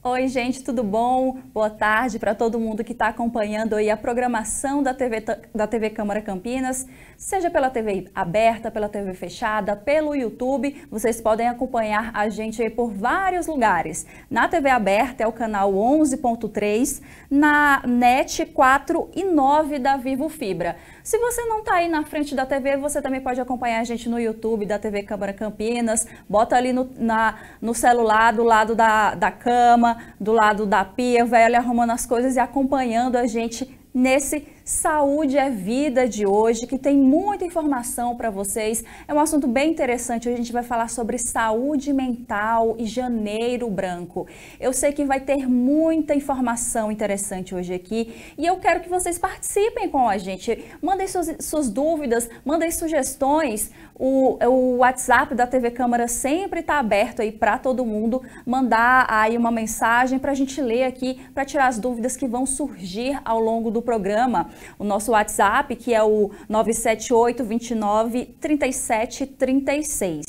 Oi, gente, tudo bom? Boa tarde para todo mundo que está acompanhando aí a programação da TV Câmara Campinas, seja pela TV aberta, pela TV fechada, pelo YouTube. Vocês podem acompanhar a gente aí por vários lugares. Na TV aberta é o canal 11.3, na NET 4 e 9 da Vivo Fibra. Se você não está aí na frente da TV, você também pode acompanhar a gente no YouTube da TV Câmara Campinas. Bota ali no celular, do lado da cama, do lado da pia, vai ali arrumando as coisas e acompanhando a gente nesse Saúde é Vida de hoje, que tem muita informação para vocês. É um assunto bem interessante. Hoje a gente vai falar sobre saúde mental e Janeiro Branco. Eu sei que vai ter muita informação interessante hoje aqui e eu quero que vocês participem com a gente. Mandem suas dúvidas, mandem sugestões. O WhatsApp da TV Câmara sempre está aberto aí para todo mundo mandar aí uma mensagem para a gente ler aqui, para tirar as dúvidas que vão surgir ao longo do programa. O nosso WhatsApp, que é o 978 29 37 36.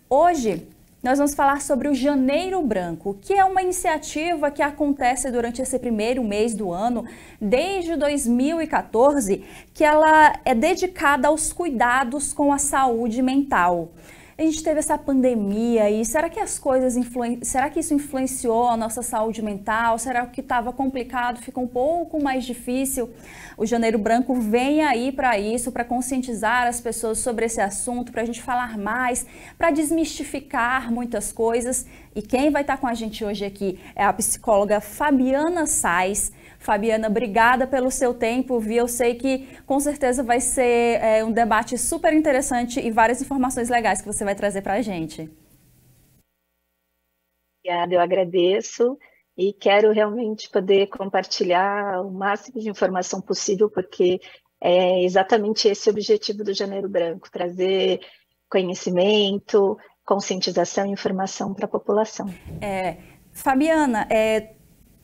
Hoje nós vamos falar sobre o Janeiro Branco, que é uma iniciativa que acontece durante esse primeiro mês do ano, desde 2014, que ela é dedicada aos cuidados com a saúde mental. A gente teve essa pandemia e será que será que isso influenciou a nossa saúde mental? Será que estava complicado, ficou um pouco mais difícil? O Janeiro Branco vem aí para isso, para conscientizar as pessoas sobre esse assunto, para a gente falar mais, para desmistificar muitas coisas. E quem vai estar com a gente hoje aqui é a psicóloga Fabiana Sais. Fabiana, obrigada pelo seu tempo, Vi. Eu sei que com certeza vai ser um debate super interessante e várias informações legais que você vai trazer para a gente. Obrigada, eu agradeço e quero realmente poder compartilhar o máximo de informação possível, porque é exatamente esse o objetivo do Janeiro Branco, trazer conhecimento, conscientização e informação para a população. Fabiana,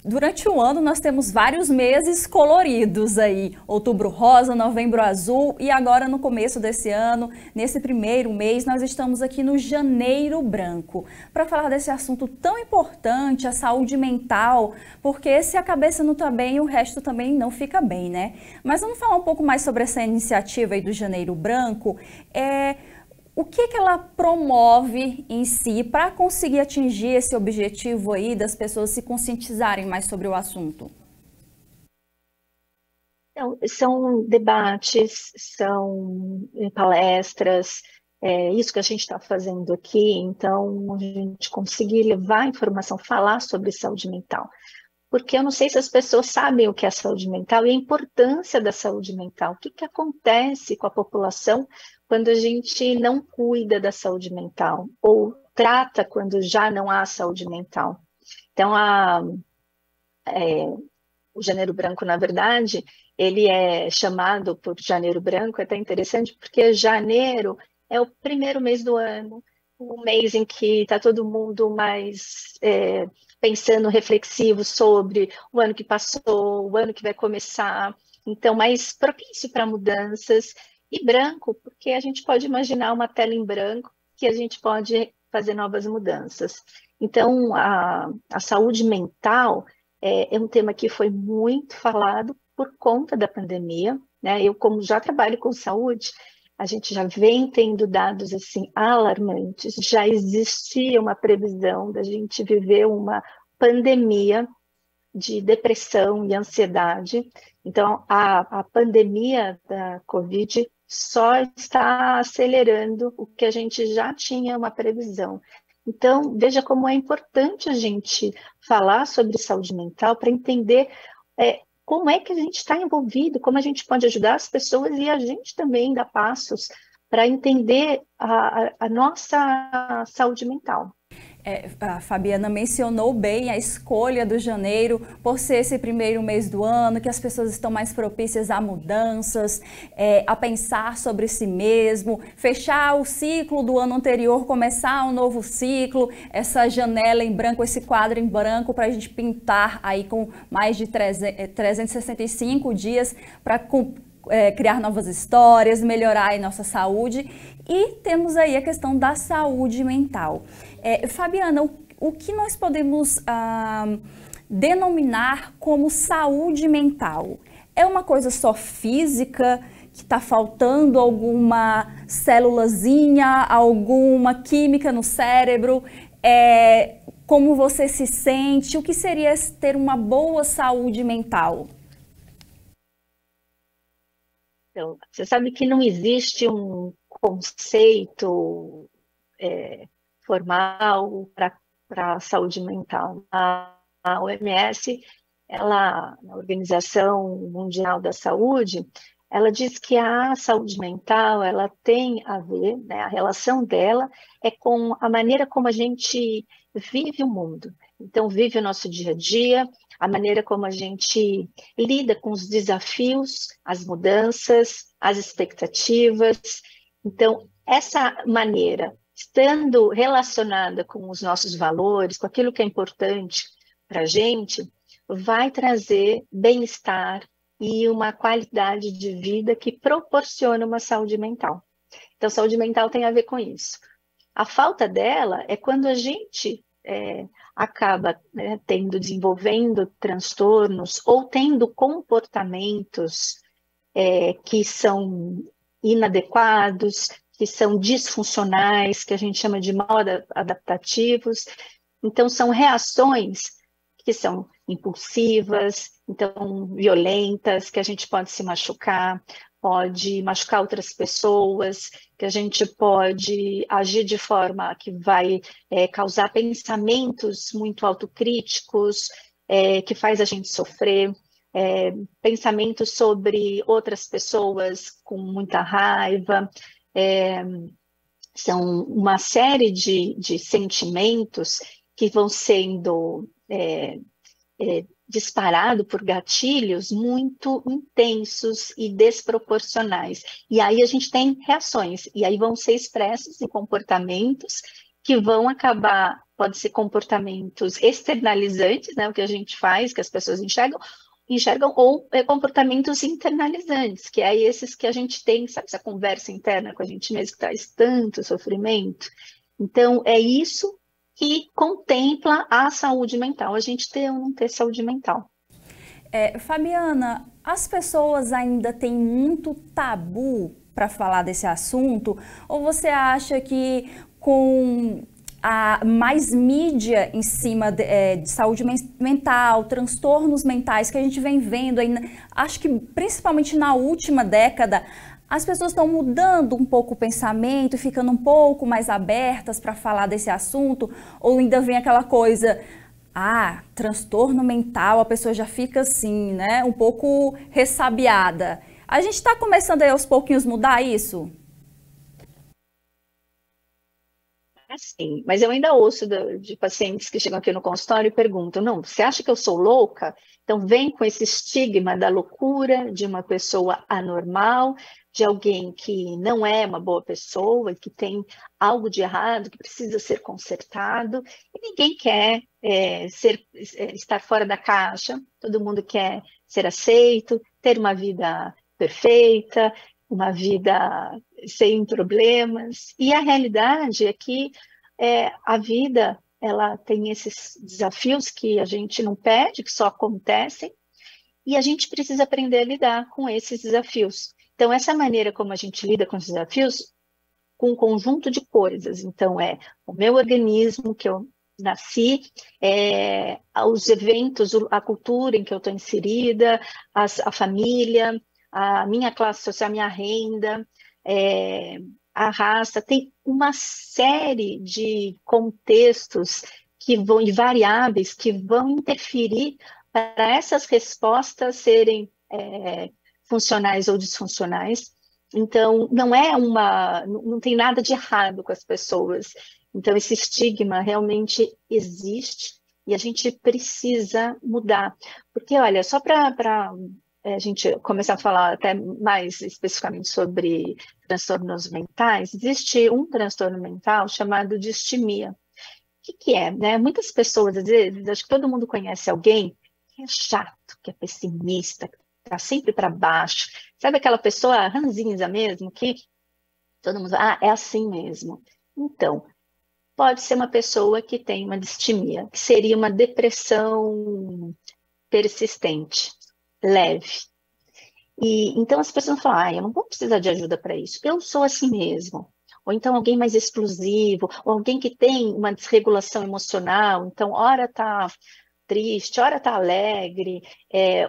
durante o ano nós temos vários meses coloridos aí, outubro rosa, novembro azul e agora no começo desse ano, nesse primeiro mês, nós estamos aqui no Janeiro Branco para falar desse assunto tão importante, a saúde mental, porque se a cabeça não está bem, o resto também não fica bem, né? Mas vamos falar um pouco mais sobre essa iniciativa aí do Janeiro Branco. O que ela promove em si para conseguir atingir esse objetivo aí das pessoas se conscientizarem mais sobre o assunto? Então, são debates, são palestras, isso que a gente está fazendo aqui. Então, a gente conseguir levar informação, falar sobre saúde mental. Porque eu não sei se as pessoas sabem o que é saúde mental e a importância da saúde mental. O que acontece com a população quando a gente não cuida da saúde mental ou trata quando já não há saúde mental. Então, o Janeiro Branco, na verdade, ele é chamado por Janeiro Branco, é até interessante, porque janeiro é o primeiro mês do ano, o mês em que está todo mundo mais pensando reflexivo sobre o ano que passou, o ano que vai começar, então mais propício para mudanças. E branco, porque a gente pode imaginar uma tela em branco que a gente pode fazer novas mudanças. Então, a saúde mental é um tema que foi muito falado por conta da pandemia, né? Eu, como já trabalho com saúde, a gente já vem tendo dados assim alarmantes, já existia uma previsão da gente viver uma pandemia de depressão e ansiedade. Então, a pandemia da Covid só está acelerando o que a gente já tinha uma previsão. Então, veja como é importante a gente falar sobre saúde mental para entender como é que a gente está envolvido, como a gente pode ajudar as pessoas e a gente também dar passos para entender a nossa saúde mental. A Fabiana mencionou bem a escolha do janeiro por ser esse primeiro mês do ano, que as pessoas estão mais propícias a mudanças, a pensar sobre si mesmo, fechar o ciclo do ano anterior, começar um novo ciclo, essa janela em branco, esse quadro em branco para a gente pintar aí com mais de 365 dias para criar novas histórias, melhorar a nossa saúde. E temos aí a questão da saúde mental. Fabiana, o que nós podemos denominar como saúde mental? É uma coisa só física, que está faltando alguma célulazinha, alguma química no cérebro? Como você se sente? O que seria ter uma boa saúde mental? Então, você sabe que não existe um conceito formal para a saúde mental. A OMS, ela, a Organização Mundial da Saúde, ela diz que a saúde mental, ela tem a ver, né, a relação dela é com a maneira como a gente vive o mundo. Então, vive o nosso dia a dia, a maneira como a gente lida com os desafios, as mudanças, as expectativas. Então, essa maneira, estando relacionada com os nossos valores, com aquilo que é importante para a gente, vai trazer bem-estar e uma qualidade de vida que proporciona uma saúde mental. Então, saúde mental tem a ver com isso. A falta dela é quando a gente acaba desenvolvendo transtornos ou tendo comportamentos que são inadequados, que são disfuncionais, que a gente chama de mal adaptativos. Então, são reações que são impulsivas, então violentas, que a gente pode se machucar, pode machucar outras pessoas, que a gente pode agir de forma que vai causar pensamentos muito autocríticos, que faz a gente sofrer, pensamentos sobre outras pessoas com muita raiva, são uma série de sentimentos que vão sendo disparado por gatilhos muito intensos e desproporcionais. E aí a gente tem reações, e aí vão ser expressos em comportamentos que vão acabar, pode ser comportamentos externalizantes, né, o que a gente faz, que as pessoas enxergam, ou comportamentos internalizantes, que é esses que a gente tem, sabe, essa conversa interna com a gente mesmo que traz tanto sofrimento. Então, é isso que contempla a saúde mental, a gente ter ou não ter saúde mental. Fabiana, as pessoas ainda têm muito tabu para falar desse assunto? Ou você acha que com a mais mídia em cima de saúde mental, transtornos mentais que a gente vem vendo aí, acho que principalmente na última década, as pessoas estão mudando um pouco o pensamento, ficando um pouco mais abertas para falar desse assunto, ou ainda vem aquela coisa, transtorno mental, a pessoa já fica assim, né, um pouco ressabiada. A gente está começando aí aos pouquinhos mudar isso? Sim, mas eu ainda ouço de pacientes que chegam aqui no consultório e perguntam, não, você acha que eu sou louca? Então vem com esse estigma da loucura, de uma pessoa anormal, de alguém que não é uma boa pessoa, que tem algo de errado, que precisa ser consertado, e ninguém quer estar fora da caixa, todo mundo quer ser aceito, ter uma vida perfeita, uma vida sem problemas. E a realidade é que a vida ela tem esses desafios que a gente não pede, que só acontecem, e a gente precisa aprender a lidar com esses desafios. Então, essa maneira como a gente lida com os desafios, com um conjunto de coisas. Então, o meu organismo, que eu nasci, os eventos, a cultura em que eu estou inserida, a família, a minha classe social, a minha renda, a raça, tem uma série de contextos e variáveis que vão interferir para essas respostas serem funcionais ou disfuncionais. Então, não tem nada de errado com as pessoas. Então, esse estigma realmente existe e a gente precisa mudar. Porque, olha, só para a gente começar a falar até mais especificamente sobre transtornos mentais, existe um transtorno mental chamado distimia. O que é, né? Muitas pessoas, às vezes, acho que todo mundo conhece alguém que é chato, que é pessimista, que está sempre para baixo. Sabe aquela pessoa ranzinza mesmo, que todo mundo é assim mesmo. Então, pode ser uma pessoa que tem uma distimia, que seria uma depressão persistente, leve. E então as pessoas falam, eu não vou precisar de ajuda para isso, eu sou assim mesmo. Ou então alguém mais explosivo, ou alguém que tem uma desregulação emocional, então ora está triste, ora está alegre,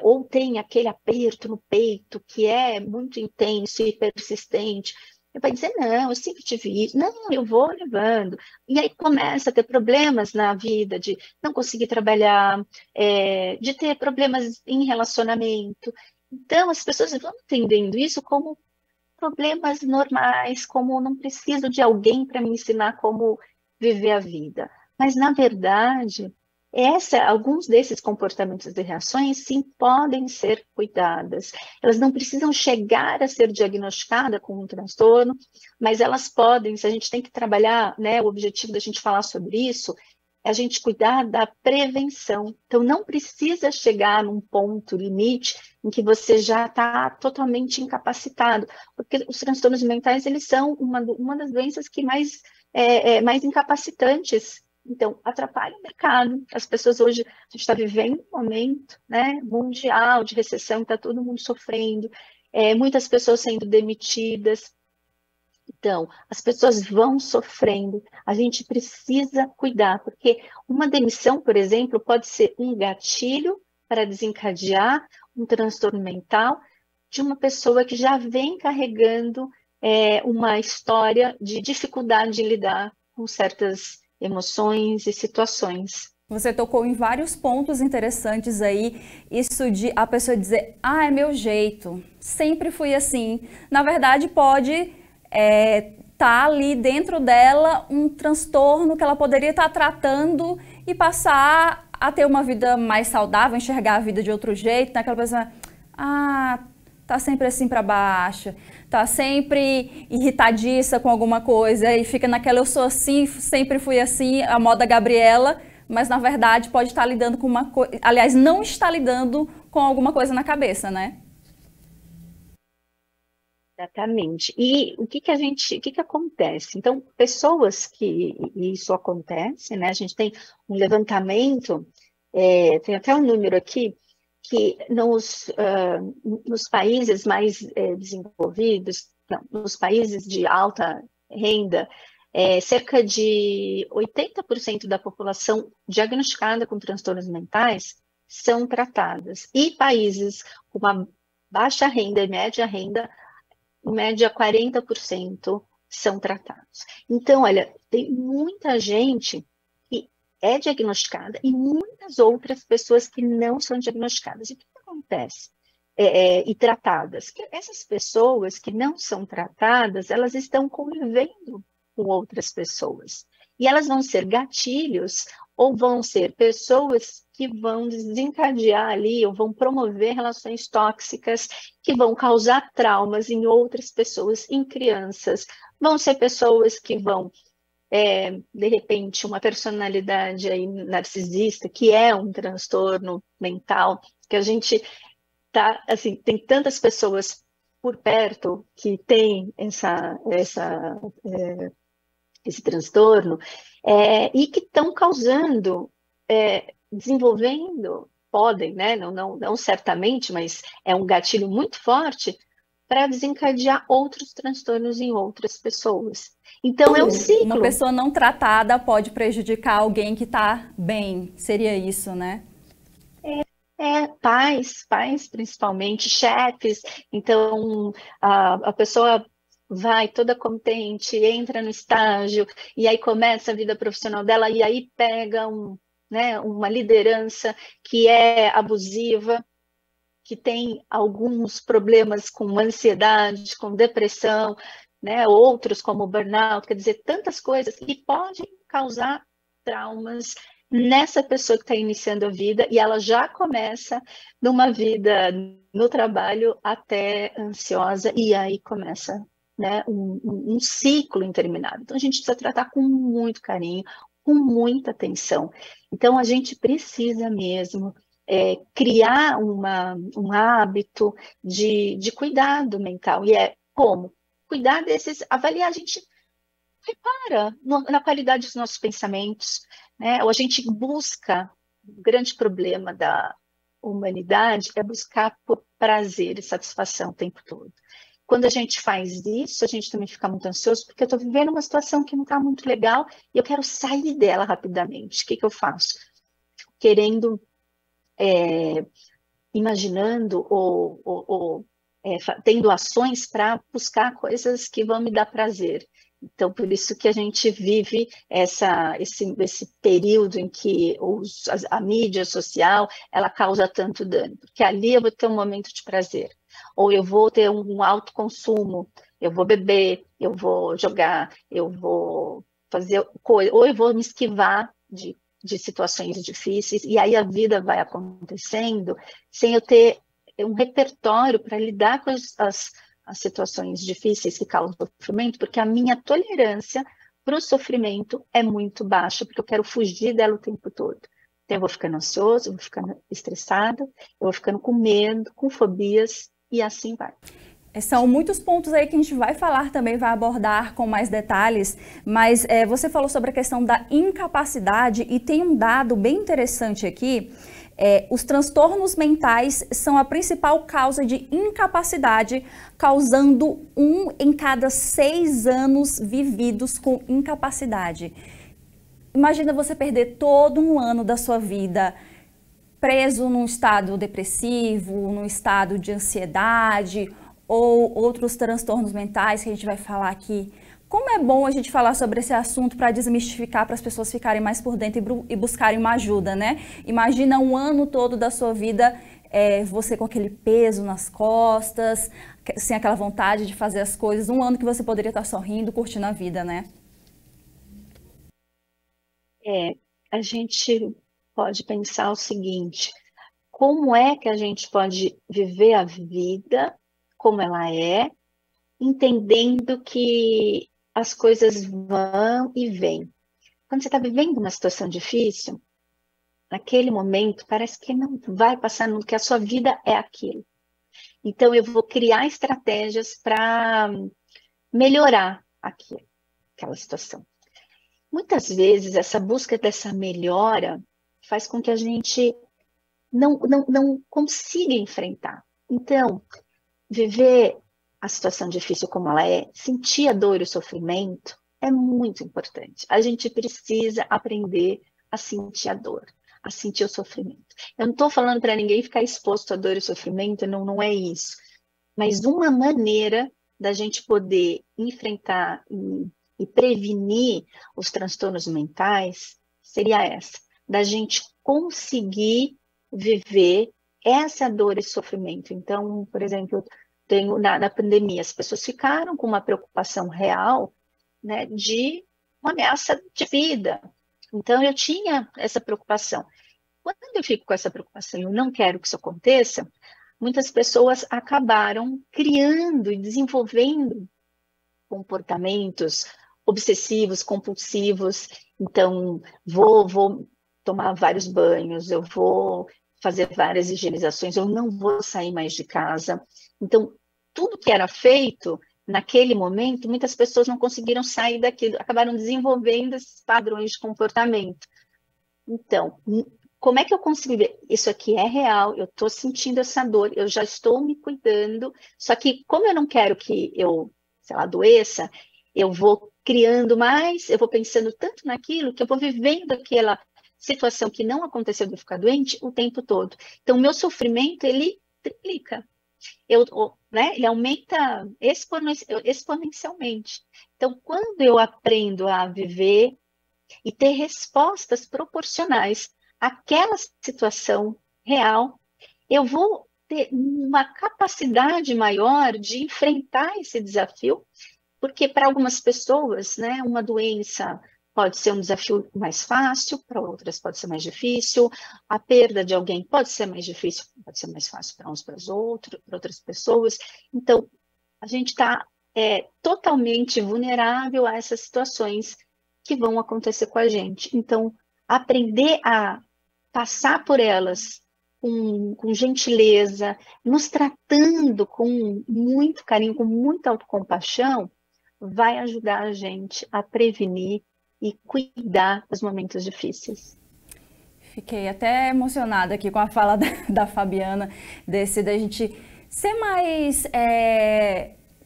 ou tem aquele aperto no peito que é muito intenso e persistente. Ele vai dizer, não, eu sempre tive isso, não, eu vou levando. E aí começa a ter problemas na vida, de não conseguir trabalhar, de ter problemas em relacionamento. Então, as pessoas vão entendendo isso como problemas normais, como não preciso de alguém para me ensinar como viver a vida. Mas, na verdade, alguns desses comportamentos e reações, sim, podem ser cuidadas. Elas não precisam chegar a ser diagnosticadas com um transtorno, mas elas podem, se a gente tem que trabalhar, né, o objetivo da gente falar sobre isso, é a gente cuidar da prevenção. Então, não precisa chegar num ponto limite em que você já está totalmente incapacitado, porque os transtornos mentais, eles são uma das doenças que mais incapacitantes. Então, atrapalha o mercado. As pessoas hoje, a gente está vivendo um momento, né, mundial de recessão, está todo mundo sofrendo, muitas pessoas sendo demitidas. Então, as pessoas vão sofrendo, a gente precisa cuidar, porque uma demissão, por exemplo, pode ser um gatilho para desencadear um transtorno mental de uma pessoa que já vem carregando uma história de dificuldade em lidar com certas emoções e situações. Você tocou em vários pontos interessantes aí, isso de a pessoa dizer, é meu jeito, sempre fui assim. Na verdade, pode tá ali dentro dela um transtorno que ela poderia estar tratando e passar a ter uma vida mais saudável, enxergar a vida de outro jeito, né? Aquela pessoa, tá sempre assim para baixo, tá sempre irritadiça com alguma coisa e fica naquela eu sou assim, sempre fui assim, a moda Gabriela, mas na verdade pode estar lidando com uma coisa, aliás, não está lidando com alguma coisa na cabeça, né? Exatamente. E o que acontece? Então, pessoas que isso acontece, né? A gente tem um levantamento, tem até um número aqui, que nos países mais desenvolvidos, não, nos países de alta renda, cerca de 80% da população diagnosticada com transtornos mentais são tratadas. E países com uma baixa renda e média renda, em média 40% são tratados. Então, olha, tem muita gente que é diagnosticada e muitas outras pessoas que não são diagnosticadas. E o que acontece? E tratadas? Que essas pessoas que não são tratadas, elas estão convivendo com outras pessoas. E elas vão ser gatilhos ou vão ser pessoas que vão desencadear ali ou vão promover relações tóxicas que vão causar traumas em outras pessoas, em crianças. Vão ser pessoas que vão, de repente, uma personalidade aí narcisista, que é um transtorno mental, que a gente tá, assim, tem tantas pessoas por perto que têm esse transtorno, e que estão causando, desenvolvendo, podem, né? Não certamente, mas é um gatilho muito forte para desencadear outros transtornos em outras pessoas. Então, é um ciclo. Uma pessoa não tratada pode prejudicar alguém que está bem, seria isso, né? Pais principalmente, chefes. Então, a pessoa vai toda contente, entra no estágio, e aí começa a vida profissional dela, e aí pega uma liderança que é abusiva, que tem alguns problemas com ansiedade, com depressão, né? Outros como burnout, quer dizer, tantas coisas que podem causar traumas nessa pessoa que está iniciando a vida, e ela já começa numa vida no trabalho até ansiosa, e aí começa, né, um ciclo interminável. Então, a gente precisa tratar com muito carinho, com muita atenção. Então, a gente precisa mesmo criar um hábito de cuidado mental. E como? Cuidar desses, avaliar, a gente repara na qualidade dos nossos pensamentos, né? Ou a gente busca, o grande problema da humanidade é buscar por prazer e satisfação o tempo todo. Quando a gente faz isso, a gente também fica muito ansioso, porque eu estou vivendo uma situação que não está muito legal e eu quero sair dela rapidamente. O que eu faço? Querendo, imaginando tendo ações para buscar coisas que vão me dar prazer. Então, por isso que a gente vive esse período em que a mídia social ela causa tanto dano, porque ali eu vou ter um momento de prazer, ou eu vou ter um alto consumo, eu vou beber, eu vou jogar, eu vou fazer coisa, ou eu vou me esquivar de situações difíceis, e aí a vida vai acontecendo sem eu ter um repertório para lidar com as situações difíceis que causam sofrimento, porque a minha tolerância para o sofrimento é muito baixa, porque eu quero fugir dela o tempo todo. Então, eu vou ficando ansioso, eu vou ficando estressada, eu vou ficando com medo, com fobias, e assim vai. São muitos pontos aí que a gente vai falar também, vai abordar com mais detalhes, mas você falou sobre a questão da incapacidade e tem um dado bem interessante aqui. Os transtornos mentais são a principal causa de incapacidade, causando 1 em cada 6 anos vividos com incapacidade. Imagina você perder todo um ano da sua vida preso num estado depressivo, num estado de ansiedade ou outros transtornos mentais que a gente vai falar aqui. Como é bom a gente falar sobre esse assunto para desmistificar, para as pessoas ficarem mais por dentro e buscarem uma ajuda, né? Imagina um ano todo da sua vida, você com aquele peso nas costas, sem aquela vontade de fazer as coisas, um ano que você poderia estar sorrindo, curtindo a vida, né? A gente pode pensar o seguinte: como é que a gente pode viver a vida como ela é, entendendo que as coisas vão e vêm. Quando você está vivendo uma situação difícil, naquele momento parece que não vai passar nunca, que a sua vida é aquilo. Então eu vou criar estratégias para melhorar aquela situação. Muitas vezes essa busca dessa melhora faz com que a gente não consiga enfrentar. Então, viver a situação difícil como ela é, sentir a dor e o sofrimento é muito importante. A gente precisa aprender a sentir a dor, a sentir o sofrimento. Eu não estou falando para ninguém ficar exposto à dor e sofrimento, não é isso. Mas uma maneira da gente poder enfrentar e prevenir os transtornos mentais seria essa, da gente conseguir viver essa dor e sofrimento. Então, por exemplo, na pandemia, as pessoas ficaram com uma preocupação real, né, de uma ameaça de vida. Então, eu tinha essa preocupação. Quando eu fico com essa preocupação e eu não quero que isso aconteça, muitas pessoas acabaram criando e desenvolvendo comportamentos obsessivos, compulsivos. Então, vou tomar vários banhos, eu vou fazer várias higienizações, eu não vou sair mais de casa. Então, tudo que era feito naquele momento, muitas pessoas não conseguiram sair daquilo, acabaram desenvolvendo esses padrões de comportamento. Então, como é que eu consigo ver? Isso aqui é real, eu estou sentindo essa dor, eu já estou me cuidando, só que como eu não quero que eu, sei lá, adoeça, eu vou criando mais, eu vou pensando tanto naquilo que eu vou vivendo aquela situação que não aconteceu de eu ficar doente o tempo todo. Então, o meu sofrimento, ele triplica. Ele aumenta exponencialmente. Então, quando eu aprendo a viver e ter respostas proporcionais àquela situação real, eu vou ter uma capacidade maior de enfrentar esse desafio, porque para algumas pessoas, né, uma doença pode ser um desafio mais fácil, para outras pode ser mais difícil, a perda de alguém pode ser mais difícil, pode ser mais fácil para uns, para os outros, para outras pessoas. Então, a gente está totalmente vulnerável a essas situações que vão acontecer com a gente. Então, aprender a passar por elas com gentileza, nos tratando com muito carinho, com muita autocompaixão, vai ajudar a gente a prevenir e cuidar dos momentos difíceis. Fiquei até emocionada aqui com a fala da Fabiana, da gente ser mais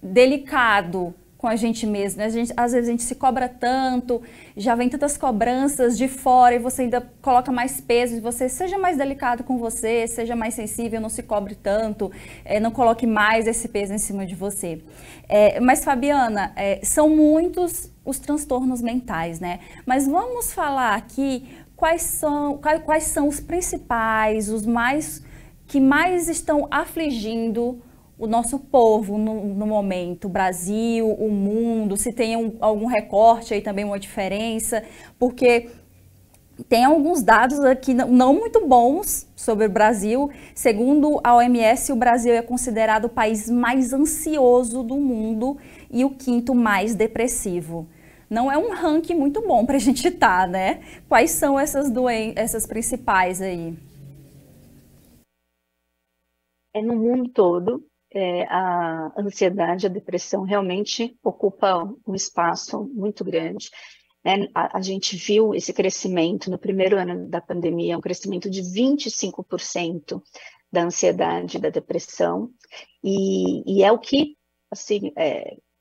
delicado com a gente mesmo, né? Às vezes a gente se cobra tanto, já vem tantas cobranças de fora e você ainda coloca mais peso, e você seja mais delicado com você, seja mais sensível, não se cobre tanto, não coloque mais esse peso em cima de você. Mas Fabiana, são muitos os transtornos mentais, né? Mas vamos falar aqui quais são os principais, que mais estão afligindo o nosso povo no momento, o Brasil, o mundo, se tem algum recorte aí também, uma diferença, porque tem alguns dados aqui não muito bons sobre o Brasil. Segundo a OMS, o Brasil é considerado o país mais ansioso do mundo e o quinto mais depressivo. Não é um ranking muito bom para a gente estar, né? Quais são essas principais aí? No mundo todo, a ansiedade, a depressão realmente ocupa um espaço muito grande, né? A gente viu esse crescimento no primeiro ano da pandemia, um crescimento de 25% da ansiedade e da depressão, e é o que, assim,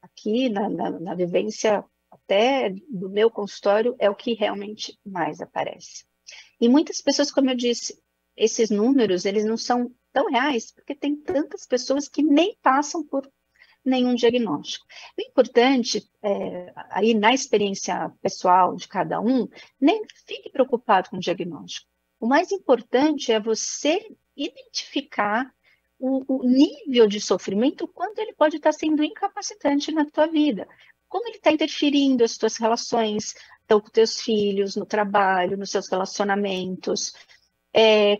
aqui na vivência até do meu consultório, é o que realmente mais aparece. E muitas pessoas, como eu disse, esses números, eles não são tão reais, porque tem tantas pessoas que nem passam por nenhum diagnóstico. O importante, aí na experiência pessoal de cada um, nem fique preocupado com o diagnóstico. O mais importante é você identificar o nível de sofrimento, quando ele pode estar sendo incapacitante na tua vida. Como ele está interferindo as tuas relações, então, com teus filhos, no trabalho, nos seus relacionamentos,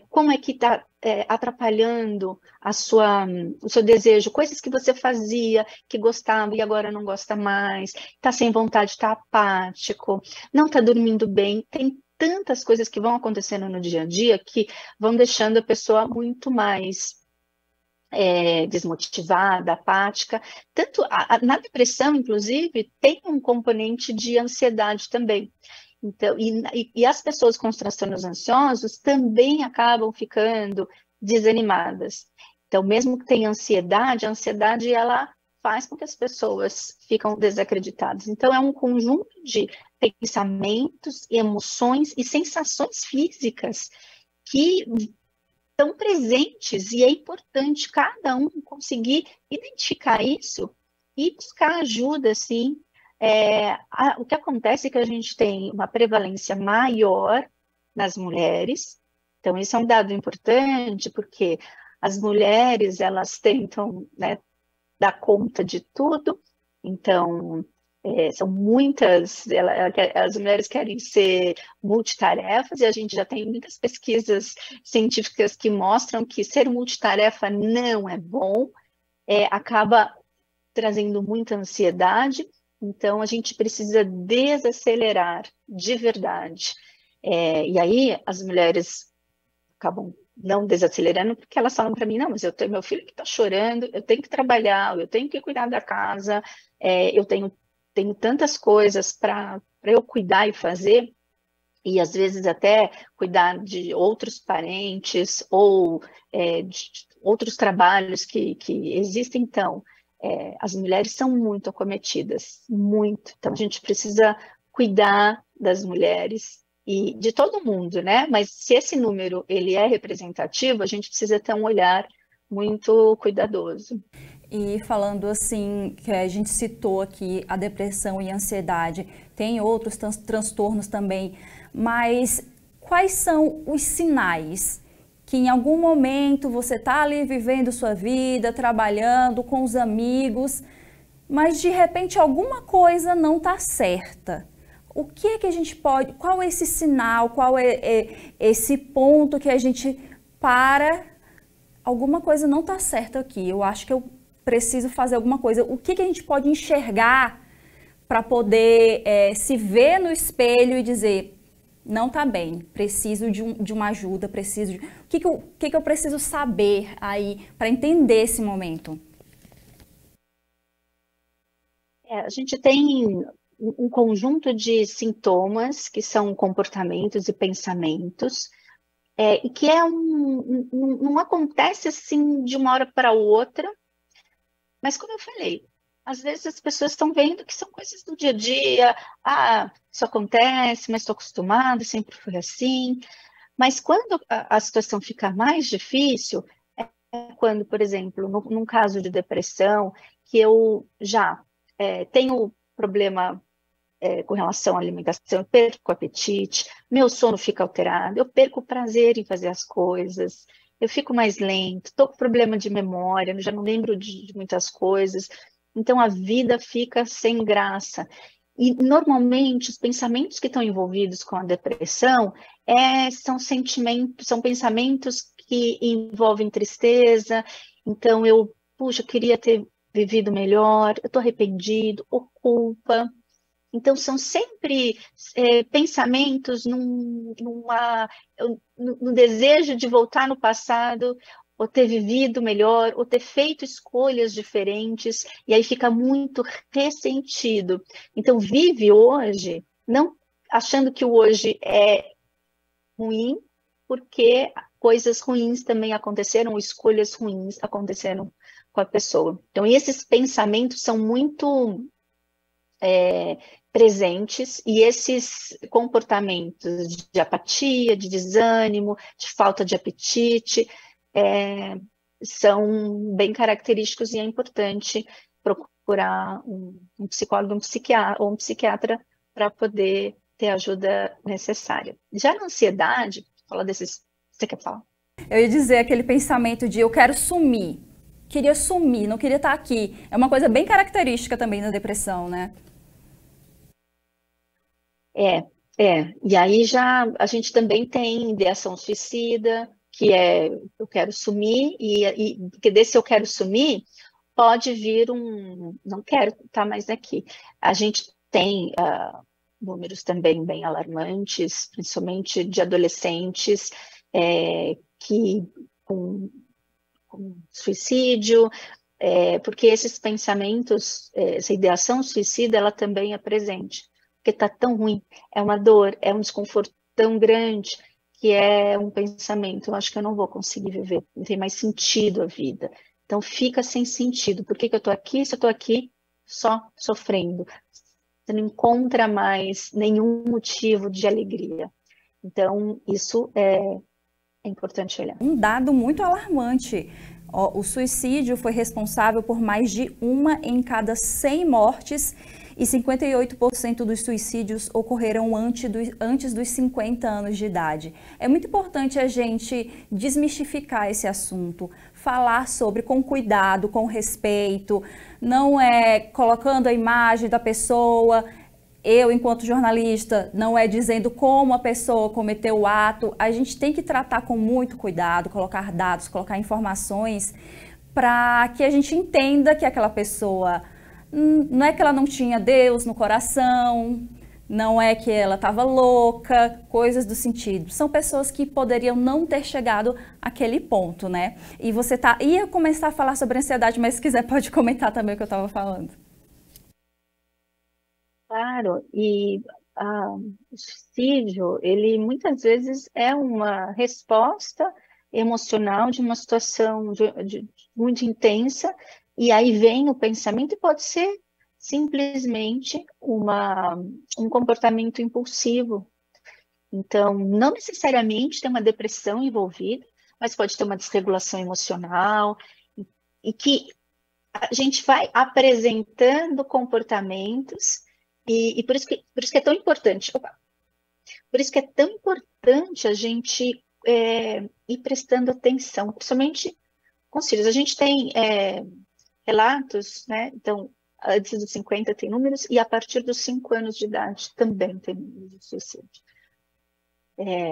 como é que está atrapalhando o seu desejo, coisas que você fazia, que gostava e agora não gosta mais, está sem vontade, está apático, não está dormindo bem, tem tantas coisas que vão acontecendo no dia a dia que vão deixando a pessoa muito mais desmotivada, apática. Tanto na depressão, inclusive, tem um componente de ansiedade também. Então, e as pessoas com os transtornos ansiosos também acabam ficando desanimadas. Então, mesmo que tenha ansiedade, a ansiedade ela faz com que as pessoas ficam desacreditadas. Então, é um conjunto de pensamentos, emoções e sensações físicas que estão presentes, e é importante cada um conseguir identificar isso e buscar ajuda, sim. O que acontece é que a gente tem uma prevalência maior nas mulheres, então isso é um dado importante, porque as mulheres, elas tentam, né, dar conta de tudo, então são muitas, as mulheres querem ser multitarefas, e a gente já tem muitas pesquisas científicas que mostram que ser multitarefa não é bom, acaba trazendo muita ansiedade. Então, a gente precisa desacelerar de verdade. E aí, as mulheres acabam não desacelerando, porque elas falam para mim, não, mas eu tenho meu filho que está chorando, eu tenho que trabalhar, eu tenho que cuidar da casa, eu tenho tantas coisas para eu cuidar e fazer, e às vezes até cuidar de outros parentes, ou de outros trabalhos que existem. Então, as mulheres são muito acometidas, muito. Então, a gente precisa cuidar das mulheres e de todo mundo, né? Mas se esse número ele é representativo, a gente precisa ter um olhar muito cuidadoso. E falando assim, que a gente citou aqui a depressão e a ansiedade, tem outros transtornos também, mas quais são os sinais que em algum momento você está ali vivendo sua vida, trabalhando com os amigos, mas de repente alguma coisa não está certa? O que é que a gente pode, qual é esse sinal, qual é esse ponto que a gente alguma coisa não está certa aqui, eu acho que eu preciso fazer alguma coisa. O que a gente pode enxergar para poder se ver no espelho e dizer, não está bem, preciso de uma ajuda, preciso de... O que eu preciso saber aí para entender esse momento? A gente tem um conjunto de sintomas que são comportamentos e pensamentos, e que não acontece assim de uma hora para outra, mas como eu falei, às vezes as pessoas estão vendo que são coisas do dia a dia, isso acontece, mas estou acostumada, sempre foi assim. Mas quando a situação fica mais difícil, é quando, por exemplo, num caso de depressão, que eu já tenho problema com relação à alimentação, eu perco o apetite, meu sono fica alterado, eu perco o prazer em fazer as coisas, eu fico mais lento, estou com problema de memória, já não lembro de muitas coisas, então a vida fica sem graça. E normalmente os pensamentos que estão envolvidos com a depressão são sentimentos, são pensamentos que envolvem tristeza, então puxa, queria ter vivido melhor, eu estou arrependido, ou culpa. Então, são sempre pensamentos no desejo de voltar no passado, ou ter vivido melhor, ou ter feito escolhas diferentes, e aí fica muito ressentido. Então, vive hoje, não achando que o hoje é ruim, porque coisas ruins também aconteceram, escolhas ruins aconteceram com a pessoa. Então, esses pensamentos são muito presentes, e esses comportamentos de apatia, de desânimo, de falta de apetite, são bem característicos, e é importante procurar um psicólogo, um psiquiatra para poder ter a ajuda necessária. Já na ansiedade, falar desses, você quer falar? Eu ia dizer aquele pensamento de eu quero sumir, queria sumir, não queria estar aqui. É uma coisa bem característica também da depressão, né? E aí já a gente também tem ideação suicida, que é eu quero sumir, e porque desse eu quero sumir, pode vir não quero estar mais aqui. A gente tem números também bem alarmantes, principalmente de adolescentes que com suicídio, porque esses pensamentos, essa ideação suicida, ela também é presente, porque está tão ruim, é uma dor, é um desconforto tão grande, que é um pensamento, eu acho que eu não vou conseguir viver, não tem mais sentido a vida. Então fica sem sentido, por que eu estou aqui se eu estou aqui só sofrendo? Você não encontra mais nenhum motivo de alegria. Então isso é importante olhar. Um dado muito alarmante. O suicídio foi responsável por mais de 1 em cada 100 mortes, e 58% dos suicídios ocorreram antes dos 50 anos de idade. É muito importante a gente desmistificar esse assunto, falar sobre com cuidado, com respeito, não é colocando a imagem da pessoa. Eu, enquanto jornalista, não é dizendo como a pessoa cometeu o ato. A gente tem que tratar com muito cuidado, colocar dados, colocar informações, para que a gente entenda que aquela pessoa, não é que ela não tinha Deus no coração, não é que ela estava louca, coisas do sentido. São pessoas que poderiam não ter chegado àquele ponto, né? E você ia começar a falar sobre ansiedade, mas se quiser pode comentar também o que eu estava falando. Claro, e o suicídio, ele muitas vezes é uma resposta emocional de uma situação muito intensa, e aí vem o pensamento, e pode ser simplesmente um comportamento impulsivo. Então, não necessariamente tem uma depressão envolvida, mas pode ter uma desregulação emocional, e que a gente vai apresentando comportamentos. E por isso que é tão importante, por isso que é tão importante a gente ir prestando atenção, principalmente com os filhos. A gente tem relatos, né? Então, antes dos 50 tem números, e a partir dos 5 anos de idade também tem números de suicídio,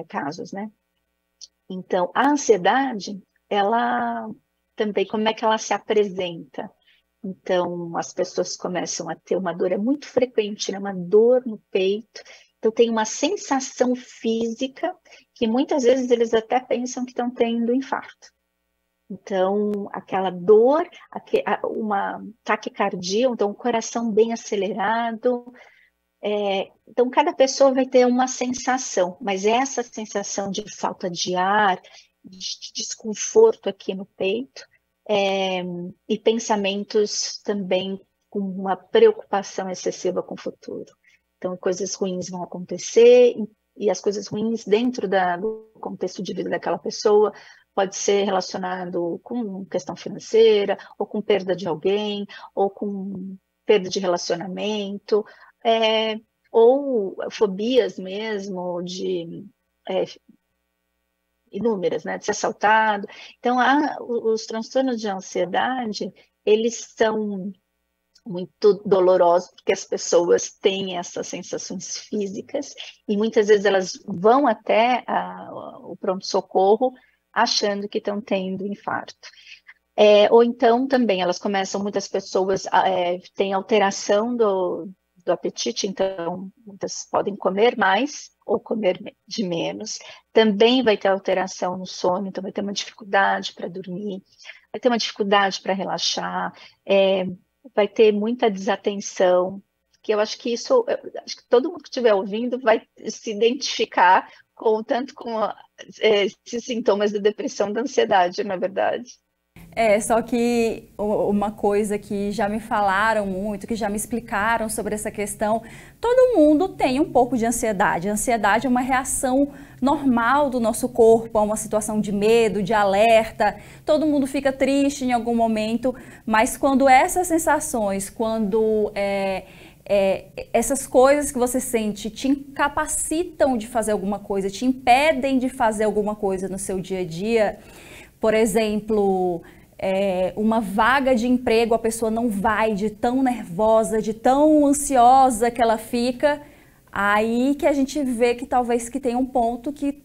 casos, né? Então, a ansiedade, ela também, como é que ela se apresenta? Então, as pessoas começam a ter uma dor, é muito frequente, né? Uma dor no peito. Então, tem uma sensação física que muitas vezes eles até pensam que estão tendo infarto. Então, aquela dor, uma taquicardia, então, o coração bem acelerado. Então, cada pessoa vai ter uma sensação, mas essa sensação de falta de ar, de desconforto aqui no peito, e pensamentos também com uma preocupação excessiva com o futuro. Então, coisas ruins vão acontecer, e as coisas ruins dentro do contexto de vida daquela pessoa pode ser relacionado com questão financeira, ou com perda de alguém, ou com perda de relacionamento, ou fobias mesmo, inúmeras, né, de ser assaltado. Então, os transtornos de ansiedade, eles são muito dolorosos, porque as pessoas têm essas sensações físicas, e muitas vezes elas vão até o pronto-socorro achando que estão tendo infarto. Ou então também muitas pessoas têm alteração do apetite, então muitas podem comer mais ou comer de menos. Também vai ter alteração no sono, então vai ter uma dificuldade para dormir, vai ter uma dificuldade para relaxar, vai ter muita desatenção, que eu acho que acho que todo mundo que estiver ouvindo vai se identificar tanto com esses sintomas da depressão, da ansiedade, na verdade. Só que uma coisa que já me falaram muito, que já me explicaram sobre essa questão, todo mundo tem um pouco de ansiedade. A ansiedade é uma reação normal do nosso corpo a uma situação de medo, de alerta. Todo mundo fica triste em algum momento, mas quando essas sensações, quando essas coisas que você sente te incapacitam de fazer alguma coisa, te impedem de fazer alguma coisa no seu dia a dia, por exemplo, uma vaga de emprego, a pessoa não vai de tão nervosa, de tão ansiosa que ela fica, aí que a gente vê que talvez que tem um ponto que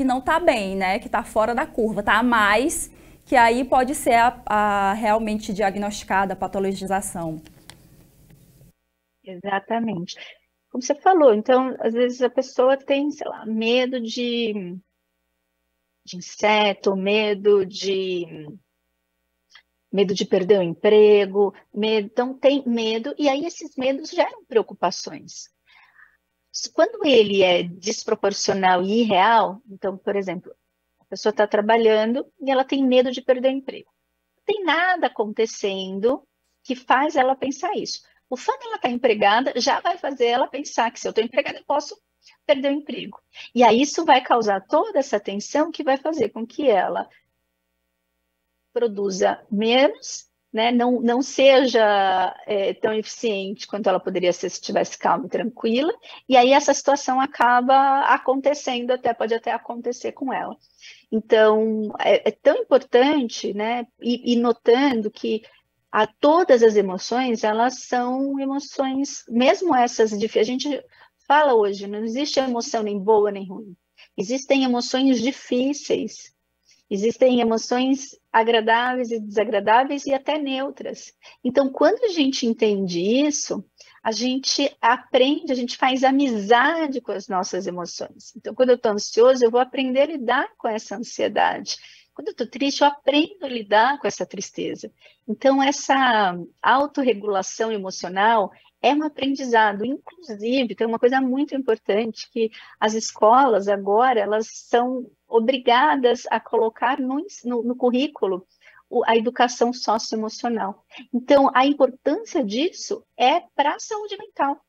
não está bem, né? Que está fora da curva, está a mais, que aí pode ser a realmente diagnosticada a patologização. Exatamente. Como você falou, então, às vezes a pessoa tem, sei lá, medo de inseto, medo de perder o emprego, então tem medo, e aí esses medos geram preocupações. Quando ele é desproporcional e irreal, então, por exemplo, a pessoa está trabalhando e ela tem medo de perder o emprego. Não tem nada acontecendo que faz ela pensar isso. O fato de ela estar empregada já vai fazer ela pensar que se eu estou empregada eu posso perder o emprego. E aí isso vai causar toda essa tensão que vai fazer com que ela produza menos, né? Não seja tão eficiente quanto ela poderia ser se estivesse calma e tranquila, e aí essa situação acaba acontecendo, pode até acontecer com ela. Então, é tão importante, né? E notando que todas as emoções, elas são emoções, mesmo essas a gente fala hoje, não existe emoção nem boa nem ruim. Existem emoções difíceis, existem emoções agradáveis e desagradáveis e até neutras. Então, quando a gente entende isso, a gente aprende, a gente faz amizade com as nossas emoções. Então, quando eu estou ansioso, eu vou aprender a lidar com essa ansiedade. Quando eu estou triste, eu aprendo a lidar com essa tristeza. Então, essa autorregulação emocional é um aprendizado. Inclusive, tem uma coisa muito importante, que as escolas agora, elas são obrigadas a colocar no currículo a educação socioemocional. Então, a importância disso é para a saúde mental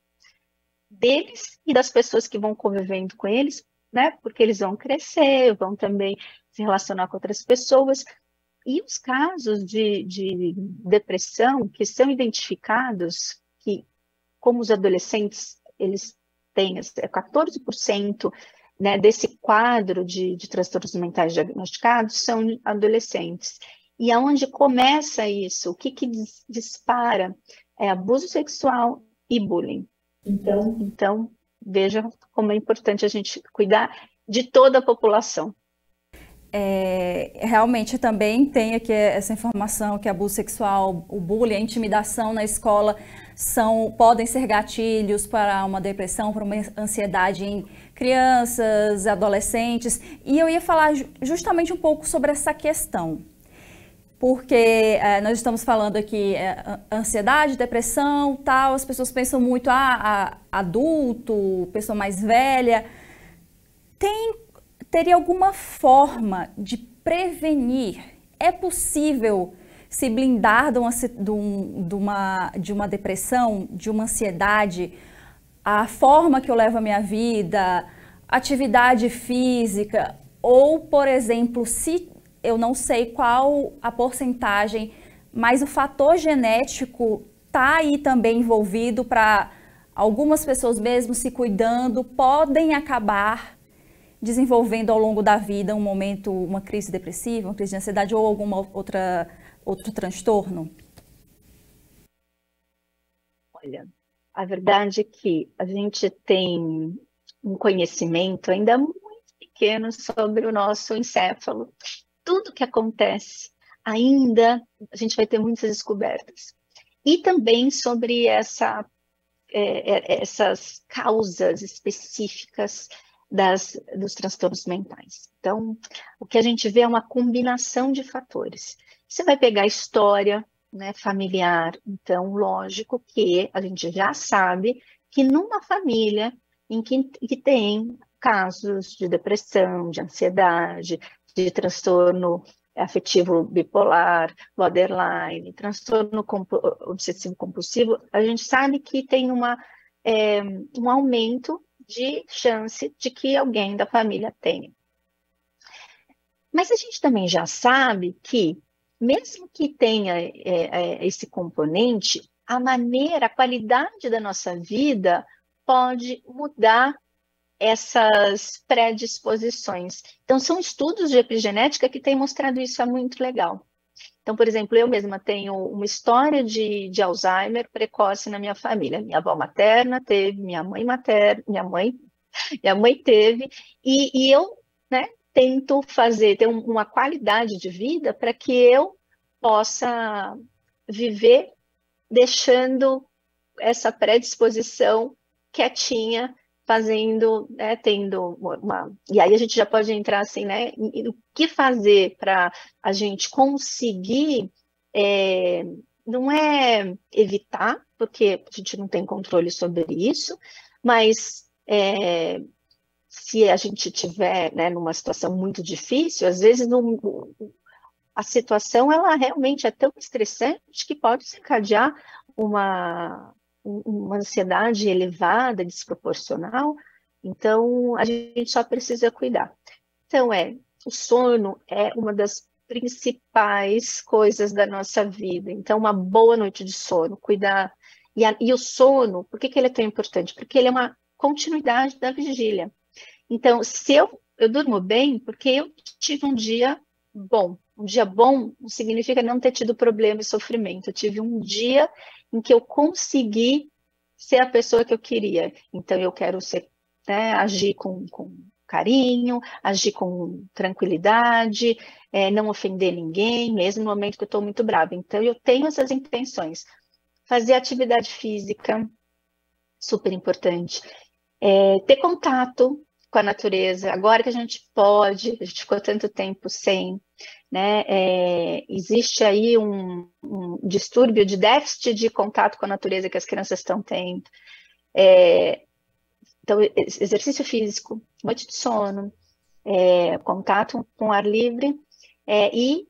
deles e das pessoas que vão convivendo com eles, né? Porque eles vão crescer, vão também se relacionar com outras pessoas. E os casos de depressão que são identificados, que como os adolescentes, eles têm 14%, né, desse quadro de transtornos mentais diagnosticados são adolescentes. E aonde começa isso? O que dispara? É abuso sexual e bullying. Então, veja como é importante a gente cuidar de toda a população. Realmente também tem aqui essa informação que abuso sexual, o bullying, a intimidação na escola podem ser gatilhos para uma depressão, para uma ansiedade em crianças, adolescentes. E eu ia falar justamente um pouco sobre essa questão. porque nós estamos falando aqui ansiedade, depressão, tal, as pessoas pensam muito, adulto, pessoa mais velha. Teria alguma forma de prevenir? É possível se blindar de uma depressão, de uma ansiedade? A forma que eu levo a minha vida, atividade física, ou, por exemplo, se eu não sei qual a porcentagem, mas o fator genético está aí também envolvido para algumas pessoas mesmo se cuidando, podem acabar desenvolvendo ao longo da vida um momento, uma crise depressiva, uma crise de ansiedade ou algum outro transtorno? Olha, a verdade é que a gente tem um conhecimento ainda muito pequeno sobre o nosso encéfalo. Tudo que acontece, ainda a gente vai ter muitas descobertas. E também sobre essas causas específicas dos transtornos mentais. Então, o que a gente vê é uma combinação de fatores. Você vai pegar a história, né, familiar, então, lógico que a gente já sabe que numa família em que tem casos de depressão, de ansiedade, de transtorno afetivo bipolar, borderline, transtorno obsessivo compulsivo, a gente sabe que tem um aumento de chance de que alguém da família tenha. Mas a gente também já sabe que, mesmo que tenha esse componente, a qualidade da nossa vida pode mudar essas predisposições. Então, são estudos de epigenética que têm mostrado isso, é muito legal. Então, por exemplo, eu mesma tenho uma história de Alzheimer precoce na minha família. Minha avó materna teve, minha mãe teve, e eu, né, tento ter uma qualidade de vida para que eu possa viver deixando essa predisposição quietinha, fazendo, né, tendo uma... E aí a gente já pode entrar assim, né, o que fazer para a gente conseguir, não é evitar, porque a gente não tem controle sobre isso, mas se a gente tiver, né, numa situação muito difícil, às vezes a situação ela realmente é tão estressante que pode desencadear uma ansiedade elevada, desproporcional. Então, a gente só precisa cuidar. Então, o sono é uma das principais coisas da nossa vida. Então, uma boa noite de sono, cuidar. E o sono, por que ele é tão importante? Porque ele é uma continuidade da vigília. Então, se eu durmo bem, porque eu tive um dia bom. Um dia bom não significa não ter tido problema e sofrimento. Eu tive um dia em que eu consegui ser a pessoa que eu queria. Então, eu quero né, agir com carinho, agir com tranquilidade, não ofender ninguém, mesmo no momento que eu estou muito brava. Então, eu tenho essas intenções. Fazer atividade física, super importante. Ter contato com a natureza. Agora que a gente ficou tanto tempo sem, né? Existe aí um distúrbio de déficit de contato com a natureza que as crianças estão tendo. Então, exercício físico, noite de sono, contato com ar livre e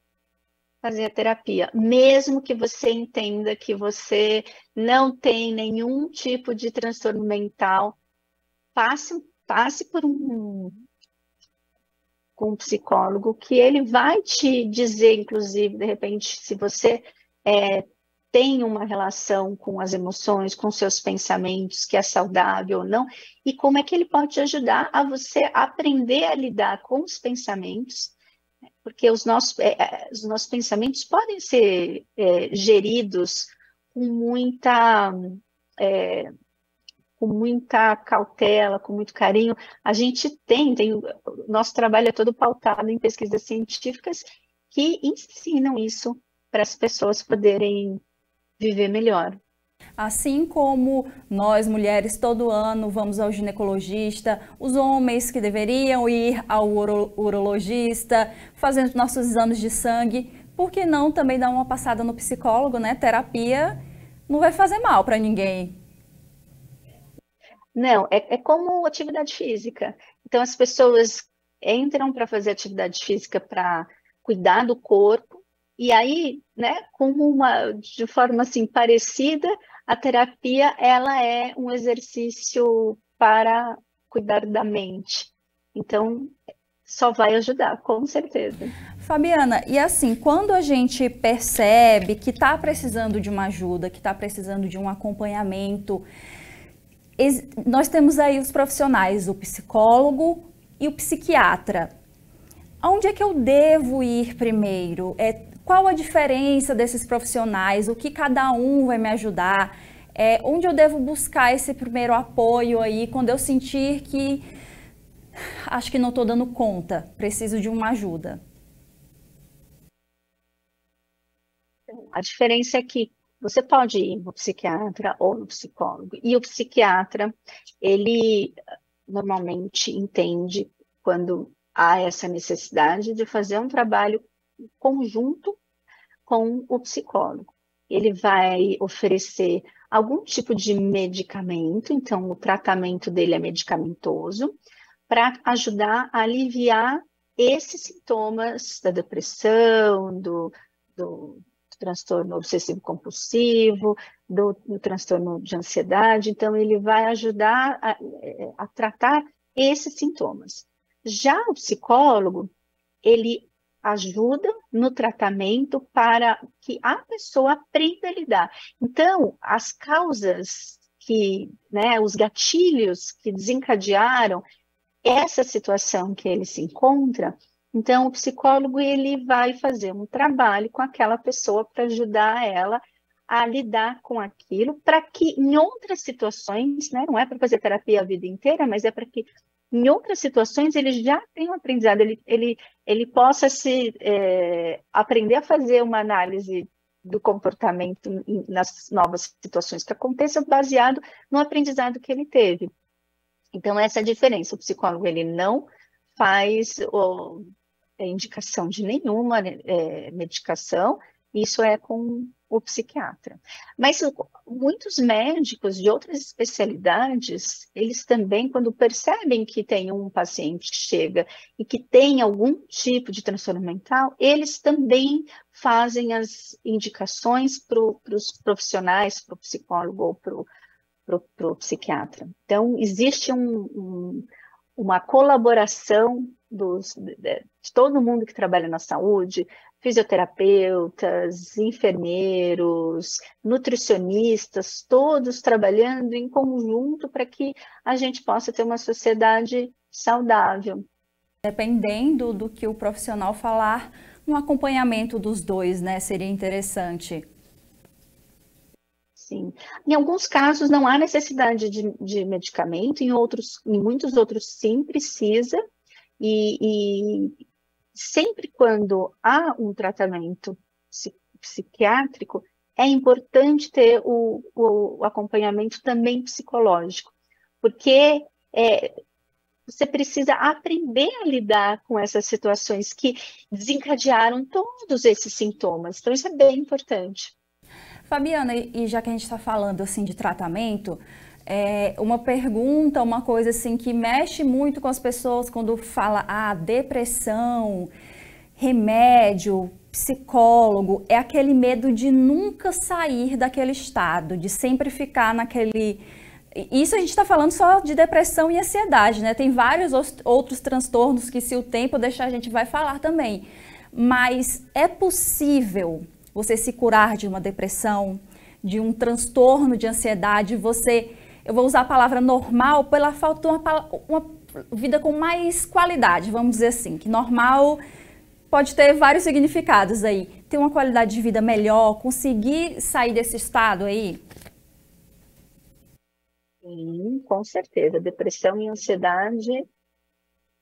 fazer a terapia. Mesmo que você entenda que você não tem nenhum tipo de transtorno mental, passe com um psicólogo, que ele vai te dizer, inclusive, de repente, se você tem uma relação com as emoções, com seus pensamentos, que é saudável ou não, e como é que ele pode te ajudar a você aprender a lidar com os pensamentos, porque os nossos pensamentos podem ser geridos com muita cautela, com muito carinho. A gente nosso trabalho é todo pautado em pesquisas científicas que ensinam isso para as pessoas poderem viver melhor. Assim como nós, mulheres, todo ano vamos ao ginecologista, os homens que deveriam ir ao urologista, fazendo nossos exames de sangue, por que não também dar uma passada no psicólogo, né? Terapia não vai fazer mal para ninguém. Não, é como atividade física. Então, as pessoas entram para fazer atividade física para cuidar do corpo, e aí, né, de forma assim parecida, a terapia ela é um exercício para cuidar da mente. Então, só vai ajudar, com certeza. Fabiana, e assim, quando a gente percebe que está precisando de uma ajuda, que está precisando de um acompanhamento, nós temos aí os profissionais, o psicólogo e o psiquiatra. Aonde é que eu devo ir primeiro? Qual a diferença desses profissionais? O que cada um vai me ajudar? Onde eu devo buscar esse primeiro apoio aí quando eu sentir que acho que não estou dando conta, preciso de uma ajuda? A diferença é que você pode ir no psiquiatra ou no psicólogo, e o psiquiatra, ele normalmente entende quando há essa necessidade de fazer um trabalho conjunto com o psicólogo. Ele vai oferecer algum tipo de medicamento, então o tratamento dele é medicamentoso, para ajudar a aliviar esses sintomas da depressão, do transtorno obsessivo-compulsivo, do transtorno de ansiedade. Então, ele vai ajudar a tratar esses sintomas. Já o psicólogo, ele ajuda no tratamento para que a pessoa aprenda a lidar. Então, as causas né, os gatilhos que desencadearam essa situação que ele se encontra, então o psicólogo ele vai fazer um trabalho com aquela pessoa para ajudar ela a lidar com aquilo, para que em outras situações, né, não é para fazer terapia a vida inteira, mas é para que em outras situações ele já tenha um aprendizado, ele possa aprender a fazer uma análise do comportamento nas novas situações que aconteçam, baseado no aprendizado que ele teve. Então, essa é a diferença. O psicólogo, ele não faz indicação de nenhuma medicação, isso é com o psiquiatra. Mas muitos médicos de outras especialidades, eles também, quando percebem que tem um paciente que chega e que tem algum tipo de transtorno mental, eles também fazem as indicações para os profissionais, para o psicólogo ou para o psiquiatra. Então, existe uma colaboração de todo mundo que trabalha na saúde, fisioterapeutas, enfermeiros, nutricionistas, todos trabalhando em conjunto para que a gente possa ter uma sociedade saudável. Dependendo do que o profissional falar, um acompanhamento dos dois, né, seria interessante. Sim. Em alguns casos não há necessidade de medicamento, em muitos outros sim precisa, e sempre quando há um tratamento psiquiátrico, é importante ter o acompanhamento também psicológico, porque você precisa aprender a lidar com essas situações que desencadearam todos esses sintomas. Então, isso é bem importante. Fabiana, e já que a gente está falando assim de tratamento, uma pergunta, uma coisa assim que mexe muito com as pessoas quando fala depressão, remédio, psicólogo, é aquele medo de nunca sair daquele estado, de sempre ficar naquele... Isso a gente está falando só de depressão e ansiedade, né? Tem vários outros transtornos que, se o tempo deixar, a gente vai falar também. Mas é possível você se curar de uma depressão, de um transtorno de ansiedade, eu vou usar a palavra normal pela falta de uma vida com mais qualidade, vamos dizer assim, que normal pode ter vários significados aí. Ter uma qualidade de vida melhor, conseguir sair desse estado aí? Sim, com certeza. Depressão e ansiedade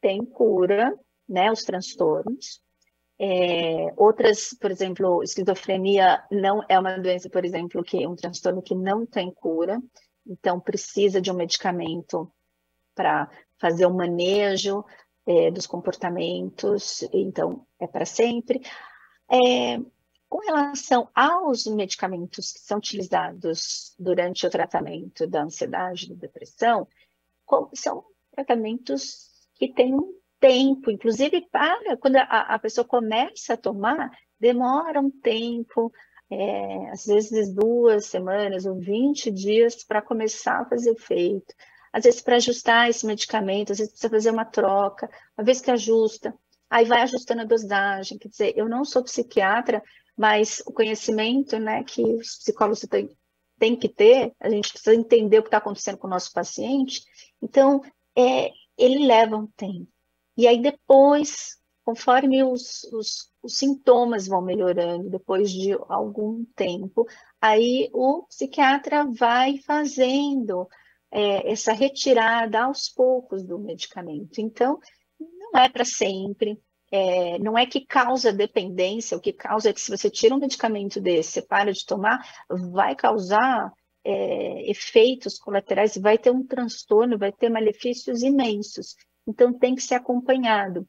tem cura, né? Os transtornos. Outras, por exemplo, esquizofrenia não é uma doença, por exemplo, que é um transtorno que não tem cura, então precisa de um medicamento para fazer o manejo dos comportamentos, então é para sempre. Com relação aos medicamentos que são utilizados durante o tratamento da ansiedade, da depressão, são tratamentos que têm um tempo, inclusive quando a pessoa começa a tomar, demora um tempo, às vezes 2 semanas ou 20 dias para começar a fazer efeito. Às vezes para ajustar esse medicamento, às vezes precisa fazer uma troca, uma vez que ajusta, aí vai ajustando a dosagem. Quer dizer, eu não sou psiquiatra, mas o conhecimento, né, que os psicólogos têm que ter, a gente precisa entender o que está acontecendo com o nosso paciente, então ele leva um tempo. E aí depois, conforme os sintomas vão melhorando, depois de algum tempo, aí o psiquiatra vai fazendo essa retirada aos poucos do medicamento. Então, não é para sempre, não é que causa dependência, o que causa é que se você tira um medicamento desse, você para de tomar, vai causar efeitos colaterais, vai ter um transtorno, vai ter malefícios imensos. Então, tem que ser acompanhado.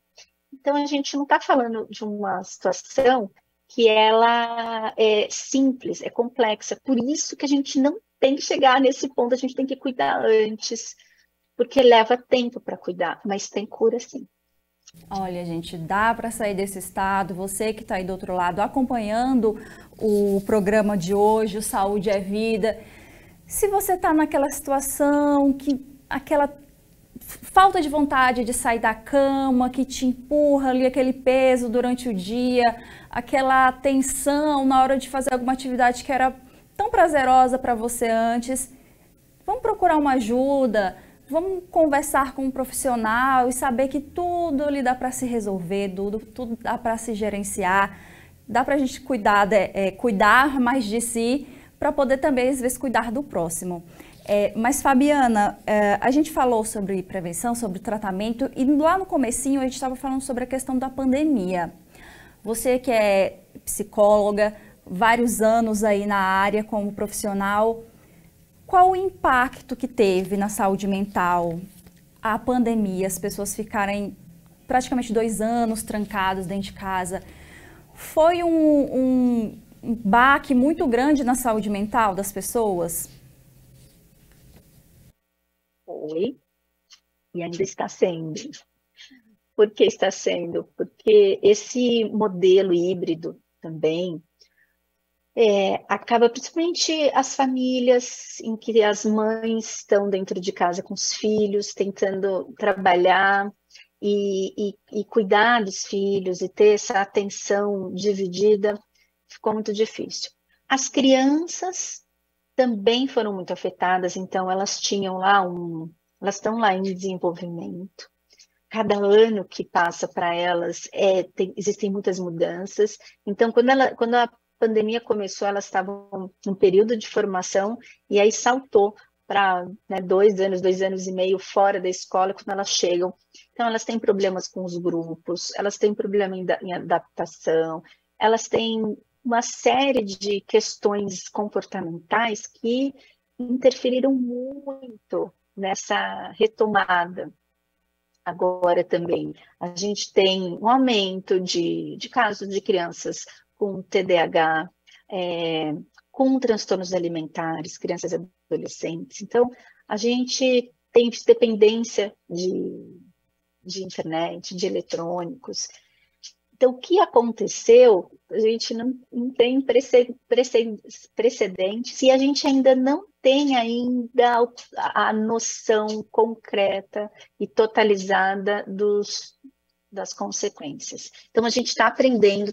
Então, a gente não está falando de uma situação que ela é simples, é complexa. Por isso que a gente não tem que chegar nesse ponto, a gente tem que cuidar antes, porque leva tempo para cuidar, mas tem cura sim. Olha, gente, dá para sair desse estado. Você que está aí do outro lado acompanhando o programa de hoje, o Saúde é Vida. Se você está naquela situação, aquela falta de vontade de sair da cama, que te empurra ali aquele peso durante o dia, aquela tensão na hora de fazer alguma atividade que era tão prazerosa para você antes, vamos procurar uma ajuda, vamos conversar com um profissional e saber que tudo ali dá para se resolver, tudo dá para se gerenciar, dá para a gente cuidar mais de si para poder também, às vezes, cuidar do próximo. Mas, Fabiana, a gente falou sobre prevenção, sobre tratamento, e lá no comecinho a gente estava falando sobre a questão da pandemia. Você que é psicóloga, vários anos aí na área como profissional, qual o impacto que teve na saúde mental a pandemia, as pessoas ficarem praticamente 2 anos trancadas dentro de casa? Foi um baque muito grande na saúde mental das pessoas? Foi, e ainda está sendo. Por que está sendo? Porque esse modelo híbrido também acaba, principalmente as famílias em que as mães estão dentro de casa com os filhos, tentando trabalhar e cuidar dos filhos e ter essa atenção dividida, ficou muito difícil. As crianças também foram muito afetadas, então elas tinham lá elas estão lá em desenvolvimento. Cada ano que passa para elas, existem muitas mudanças. Então, quando a pandemia começou, elas estavam num período de formação e aí saltou para 2 anos, 2 anos e meio fora da escola quando elas chegam. Então, elas têm problemas com os grupos, elas têm problema em adaptação, elas têm uma série de questões comportamentais que interferiram muito nessa retomada. Agora também, a gente tem um aumento de casos de crianças com TDAH, com transtornos alimentares, crianças e adolescentes. Então, a gente tem dependência de internet, de eletrônicos. Então, o que aconteceu, a gente não tem precedentes e a gente ainda não tem ainda a noção concreta e totalizada das consequências. Então, a gente está aprendendo,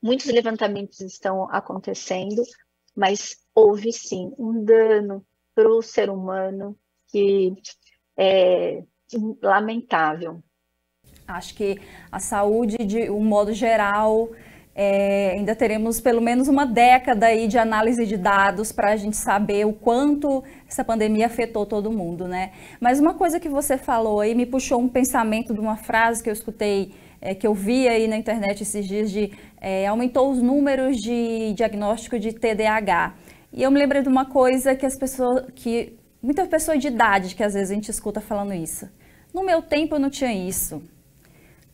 muitos levantamentos estão acontecendo, mas houve sim um dano para o ser humano que é lamentável. Acho que a saúde, de um modo geral, ainda teremos pelo menos uma década aí de análise de dados para a gente saber o quanto essa pandemia afetou todo mundo, né? Mas uma coisa que você falou aí me puxou um pensamento de uma frase que eu escutei, que eu vi aí na internet esses dias, aumentou os números de diagnóstico de TDAH. E eu me lembrei de uma coisa que muita pessoa de idade, que às vezes a gente escuta falando isso. No meu tempo eu não tinha isso.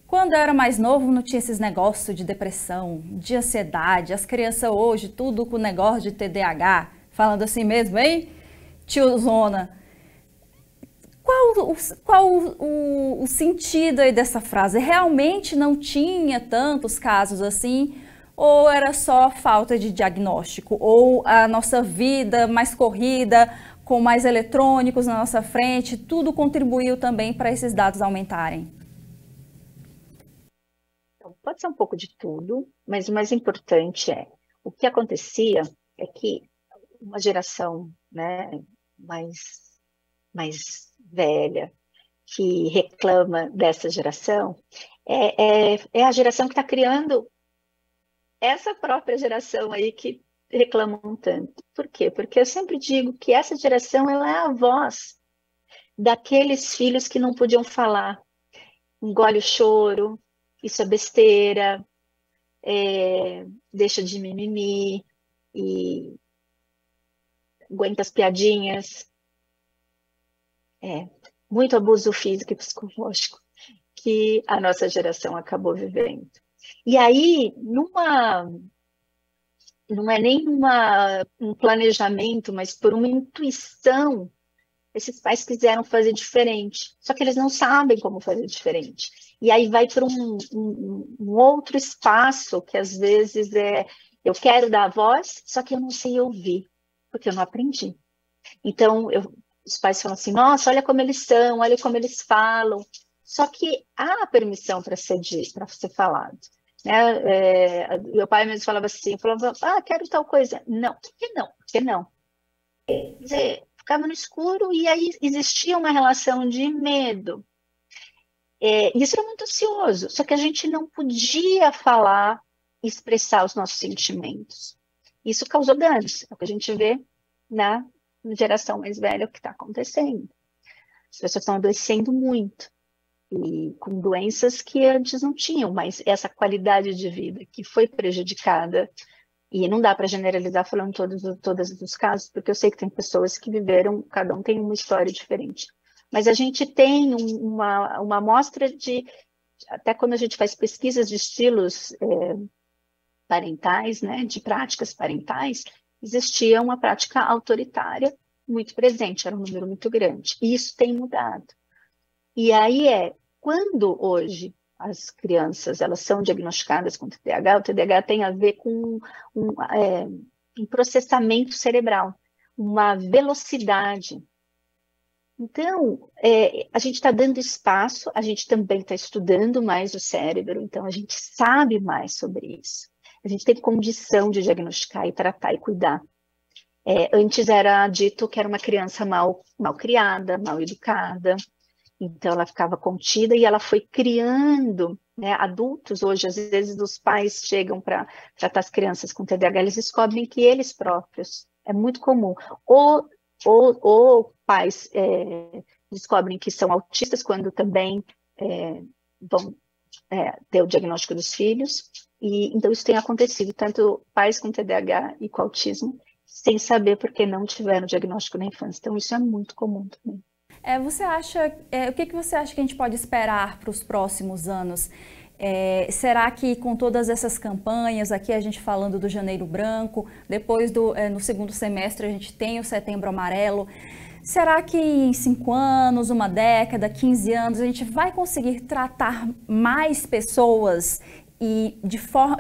Quando eu era mais novo, não tinha esses negócios de depressão, de ansiedade. As crianças hoje, tudo com negócio de TDAH. Falando assim mesmo, hein? Tiozona. Qual o sentido aí dessa frase? Realmente não tinha tantos casos assim? Ou era só falta de diagnóstico? Ou a nossa vida mais corrida, com mais eletrônicos na nossa frente, tudo contribuiu também para esses dados aumentarem? Então, pode ser um pouco de tudo, mas o mais importante o que acontecia é que uma geração, né, mais velha, que reclama dessa geração, é a geração que está criando essa própria geração aí que reclamam tanto. Por quê? Porque eu sempre digo que essa geração ela é a voz daqueles filhos que não podiam falar. Engole o choro, isso é besteira, deixa de mimimi e aguenta as piadinhas. Muito abuso físico e psicológico que a nossa geração acabou vivendo. E aí, não é nem um planejamento, mas por uma intuição, esses pais quiseram fazer diferente, só que eles não sabem como fazer diferente. E aí vai para um outro espaço que às vezes eu quero dar a voz, só que eu não sei ouvir, porque eu não aprendi. Então, os pais falam assim, nossa, olha como eles são, olha como eles falam. Só que há permissão para ser falado. Né? Meu pai mesmo falava assim, quero tal coisa. Não, por que não? Por que não? Quer dizer, ficava no escuro e aí existia uma relação de medo. Isso era muito ansioso, só que a gente não podia falar, expressar os nossos sentimentos. Isso causou danos, é o que a gente vê na geração mais velha, o que está acontecendo. As pessoas estão adoecendo muito, e com doenças que antes não tinham, mas essa qualidade de vida que foi prejudicada, e não dá para generalizar falando todos os casos, porque eu sei que tem pessoas que viveram, cada um tem uma história diferente. Mas a gente tem uma amostra até quando a gente faz pesquisas de estilos parentais, né, de práticas parentais, existia uma prática autoritária muito presente, era um número muito grande. E isso tem mudado. E aí quando hoje as crianças elas são diagnosticadas com TDAH, o TDAH tem a ver com um processamento cerebral, uma velocidade. Então, a gente está dando espaço, a gente também está estudando mais o cérebro, então a gente sabe mais sobre isso. A gente tem condição de diagnosticar e tratar e cuidar. Antes era dito que era uma criança mal criada, mal educada, então ela ficava contida e ela foi criando, né? Adultos hoje, às vezes os pais chegam para tratar as crianças com TDAH, eles descobrem que eles próprios, é muito comum, ou pais descobrem que são autistas quando também vão ter o diagnóstico dos filhos, e então isso tem acontecido, tanto pais com TDAH e com autismo, sem saber porque não tiveram diagnóstico na infância, então isso é muito comum também. Você acha, o que você acha que a gente pode esperar para os próximos anos? Será que com todas essas campanhas, aqui a gente falando do Janeiro Branco, depois no segundo semestre a gente tem o Setembro Amarelo, será que em 5 anos, uma década, 15 anos, a gente vai conseguir tratar mais pessoas e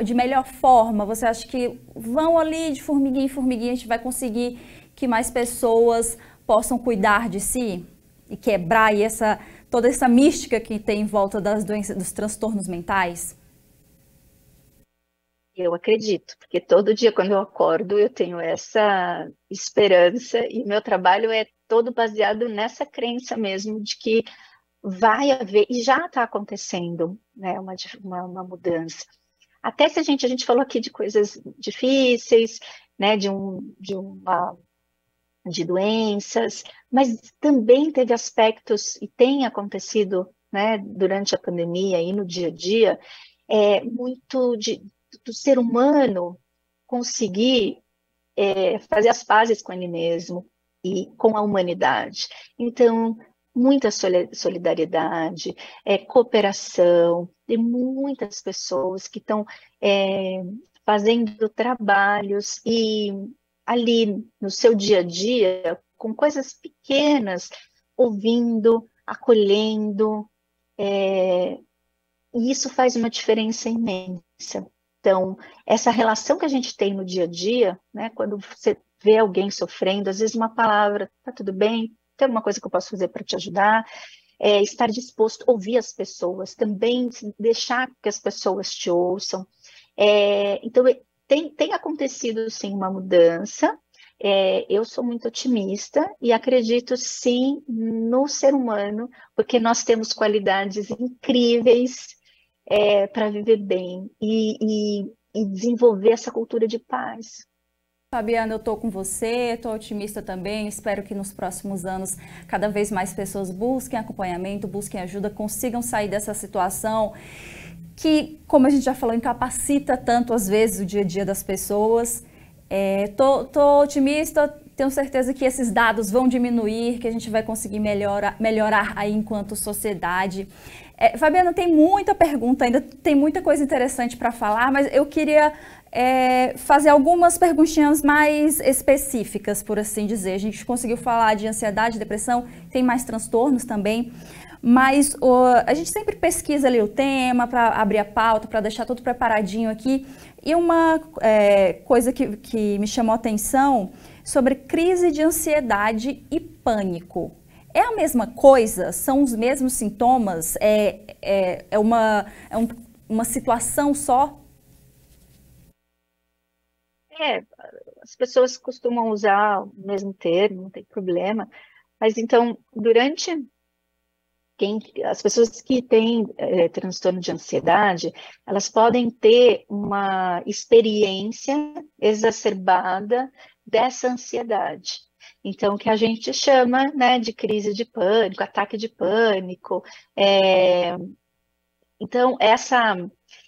de melhor forma? Você acha que vão ali de formiguinha em formiguinha, a gente vai conseguir que mais pessoas possam cuidar de si e quebrar toda essa mística que tem em volta das doenças, dos transtornos mentais? Eu acredito, porque todo dia quando eu acordo eu tenho essa esperança e meu trabalho é todo baseado nessa crença mesmo de que vai haver, e já está acontecendo, né, uma mudança. Até se a gente falou aqui de coisas difíceis, né, de doenças, mas também teve aspectos, e tem acontecido, né, durante a pandemia e no dia a dia, muito do ser humano conseguir fazer as pazes com ele mesmo e com a humanidade. Então, muita solidariedade, cooperação, tem muitas pessoas que estão fazendo trabalhos e ali no seu dia a dia, com coisas pequenas, ouvindo, acolhendo, e isso faz uma diferença imensa. Então, essa relação que a gente tem no dia a dia, né, quando você vê alguém sofrendo, às vezes uma palavra, tá tudo bem? Tem alguma coisa que eu posso fazer para te ajudar? Estar disposto a ouvir as pessoas, também deixar que as pessoas te ouçam. Então, tem acontecido, sim, uma mudança. Eu sou muito otimista e acredito, sim, no ser humano, porque nós temos qualidades incríveis para viver bem e desenvolver essa cultura de paz. Fabiana, eu estou com você, estou otimista também, espero que nos próximos anos cada vez mais pessoas busquem acompanhamento, busquem ajuda, consigam sair dessa situação que, como a gente já falou, incapacita tanto às vezes o dia a dia das pessoas. Tô otimista, tenho certeza que esses dados vão diminuir, que a gente vai conseguir melhorar aí enquanto sociedade. Fabiana, tem muita pergunta ainda, tem muita coisa interessante para falar, mas eu queria fazer algumas perguntinhas mais específicas, por assim dizer. A gente conseguiu falar de ansiedade, depressão, tem mais transtornos também, mas a gente sempre pesquisa ali o tema para abrir a pauta, para deixar tudo preparadinho aqui. E uma coisa que me chamou a atenção sobre crise de ansiedade e pânico. É a mesma coisa? São os mesmos sintomas? Uma situação só? As pessoas costumam usar o mesmo termo, não tem problema. Mas então, as pessoas que têm transtorno de ansiedade, elas podem ter uma experiência exacerbada dessa ansiedade. Então, que a gente chama, né, de crise de pânico, ataque de pânico. Então, essa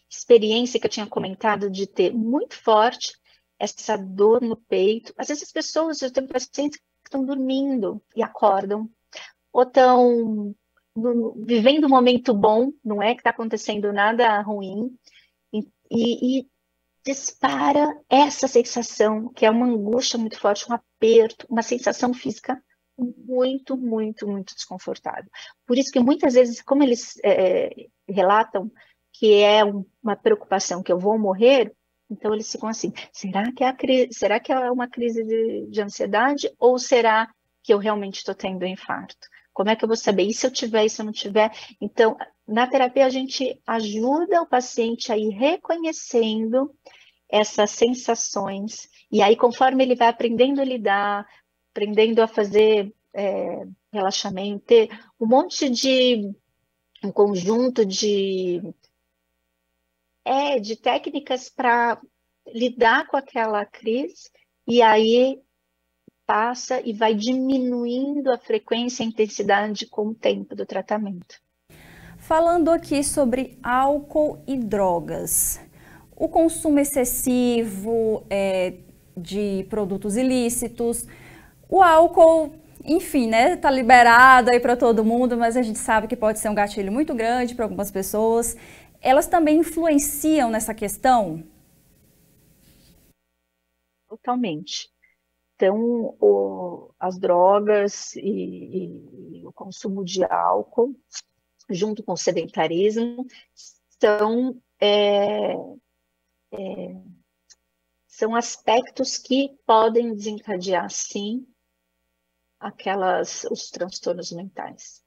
experiência que eu tinha comentado de ter muito forte, essa dor no peito. Às vezes as pessoas, eu tenho pacientes que estão dormindo e acordam, ou estão vivendo um momento bom, não é que está acontecendo nada ruim, e dispara essa sensação, que é uma angústia muito forte, um aperto, uma sensação física muito, muito, muito desconfortável. Por isso que muitas vezes, como eles relatam que é uma preocupação que eu vou morrer, então eles ficam assim, será que é uma crise de ansiedade ou será que eu realmente estou tendo um infarto? Como é que eu vou saber? E se eu tiver, e se eu não tiver? Então, na terapia, a gente ajuda o paciente a ir reconhecendo essas sensações, e aí, conforme ele vai aprendendo a lidar, aprendendo a fazer relaxamento, ter um conjunto de técnicas para lidar com aquela crise, e aí passa e vai diminuindo a frequência e a intensidade com o tempo do tratamento. Falando aqui sobre álcool e drogas, o consumo excessivo de produtos ilícitos, o álcool, enfim, né, tá liberado aí para todo mundo, mas a gente sabe que pode ser um gatilho muito grande para algumas pessoas. Elas também influenciam nessa questão? Totalmente. Então, as drogas e o consumo de álcool, junto com o sedentarismo, são aspectos que podem desencadear, sim, os transtornos mentais.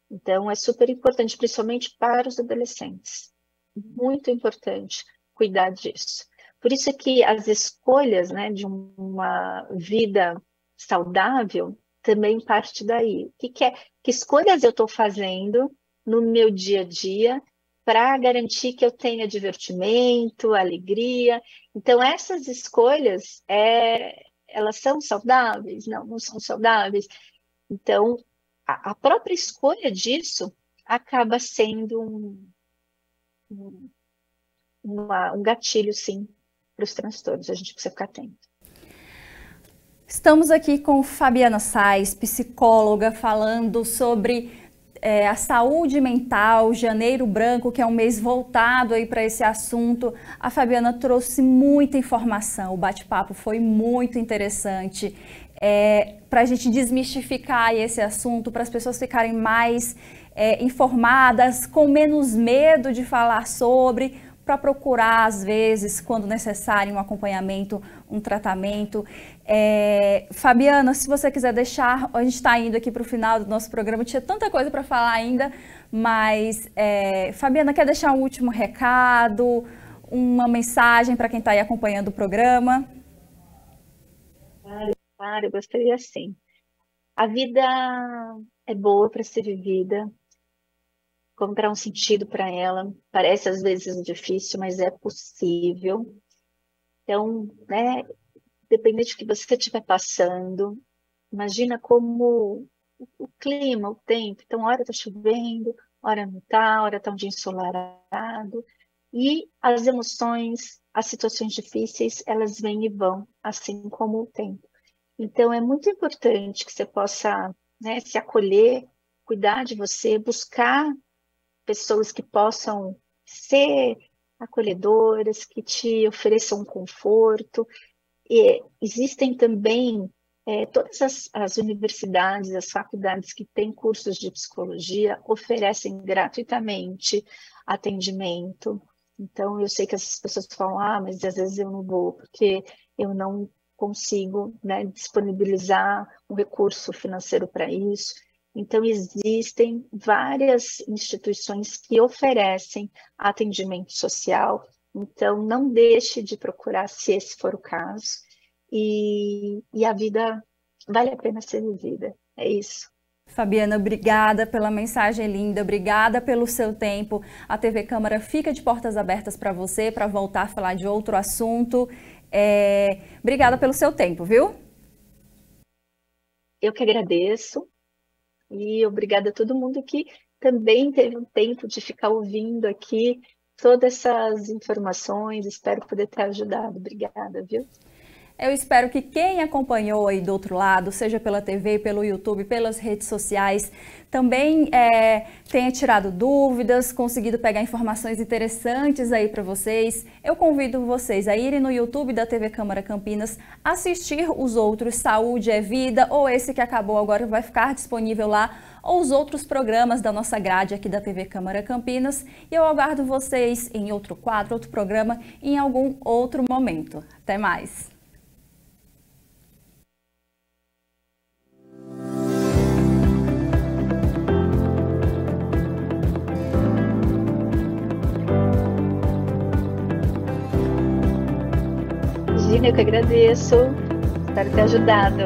Então, é super importante, principalmente para os adolescentes. Muito importante cuidar disso. Por isso que as escolhas, né, de uma vida saudável também parte daí. Que escolhas eu estou fazendo no meu dia a dia para garantir que eu tenha divertimento, alegria? Então, essas escolhas, elas são saudáveis? Não, não são saudáveis. Então, a própria escolha disso acaba sendo um gatilho, sim, para os transtornos. A gente precisa ficar atento. Estamos aqui com Fabiana Sais, psicóloga, falando sobre a saúde mental, Janeiro Branco, que é um mês voltado aí para esse assunto. A Fabiana trouxe muita informação, o bate-papo foi muito interessante. Para a gente desmistificar esse assunto, para as pessoas ficarem mais informadas, com menos medo de falar sobre, para procurar, às vezes, quando necessário, um acompanhamento, um tratamento. Fabiana, se você quiser deixar, a gente está indo aqui para o final do nosso programa, tinha tanta coisa para falar ainda, mas Fabiana, quer deixar um último recado, uma mensagem para quem está aí acompanhando o programa? Claro, eu gostaria sim. A vida é boa para ser vivida, encontrar um sentido para ela. Parece às vezes difícil, mas é possível. Então, né, dependente do que você estiver passando, imagina como o clima, o tempo. Então, hora está chovendo, hora não está, hora está um dia ensolarado. E as emoções, as situações difíceis, elas vêm e vão, assim como o tempo. Então, é muito importante que você possa, né, se acolher, cuidar de você, buscar pessoas que possam ser acolhedoras, que te ofereçam conforto. E existem também todas as universidades, as faculdades que têm cursos de psicologia oferecem gratuitamente atendimento. Então, eu sei que as pessoas falam, mas às vezes eu não vou, porque eu não consigo, né, disponibilizar um recurso financeiro para isso. Então, existem várias instituições que oferecem atendimento social. Então, não deixe de procurar, se esse for o caso. E a vida vale a pena ser vivida. É isso. Fabiana, obrigada pela mensagem linda, obrigada pelo seu tempo. A TV Câmara fica de portas abertas para você, para voltar a falar de outro assunto. Obrigada pelo seu tempo, viu? Eu que agradeço. E obrigada a todo mundo que também teve um tempo de ficar ouvindo aqui todas essas informações. Espero poder ter ajudado. Obrigada, viu? Eu espero que quem acompanhou aí do outro lado, seja pela TV, pelo YouTube, pelas redes sociais, também tenha tirado dúvidas, conseguido pegar informações interessantes aí para vocês. Eu convido vocês a irem no YouTube da TV Câmara Campinas, assistir os outros Saúde é Vida, ou esse que acabou agora vai ficar disponível lá, ou os outros programas da nossa grade aqui da TV Câmara Campinas. E eu aguardo vocês em outro quadro, outro programa, em algum outro momento. Até mais! Eu que agradeço, espero ter ajudado.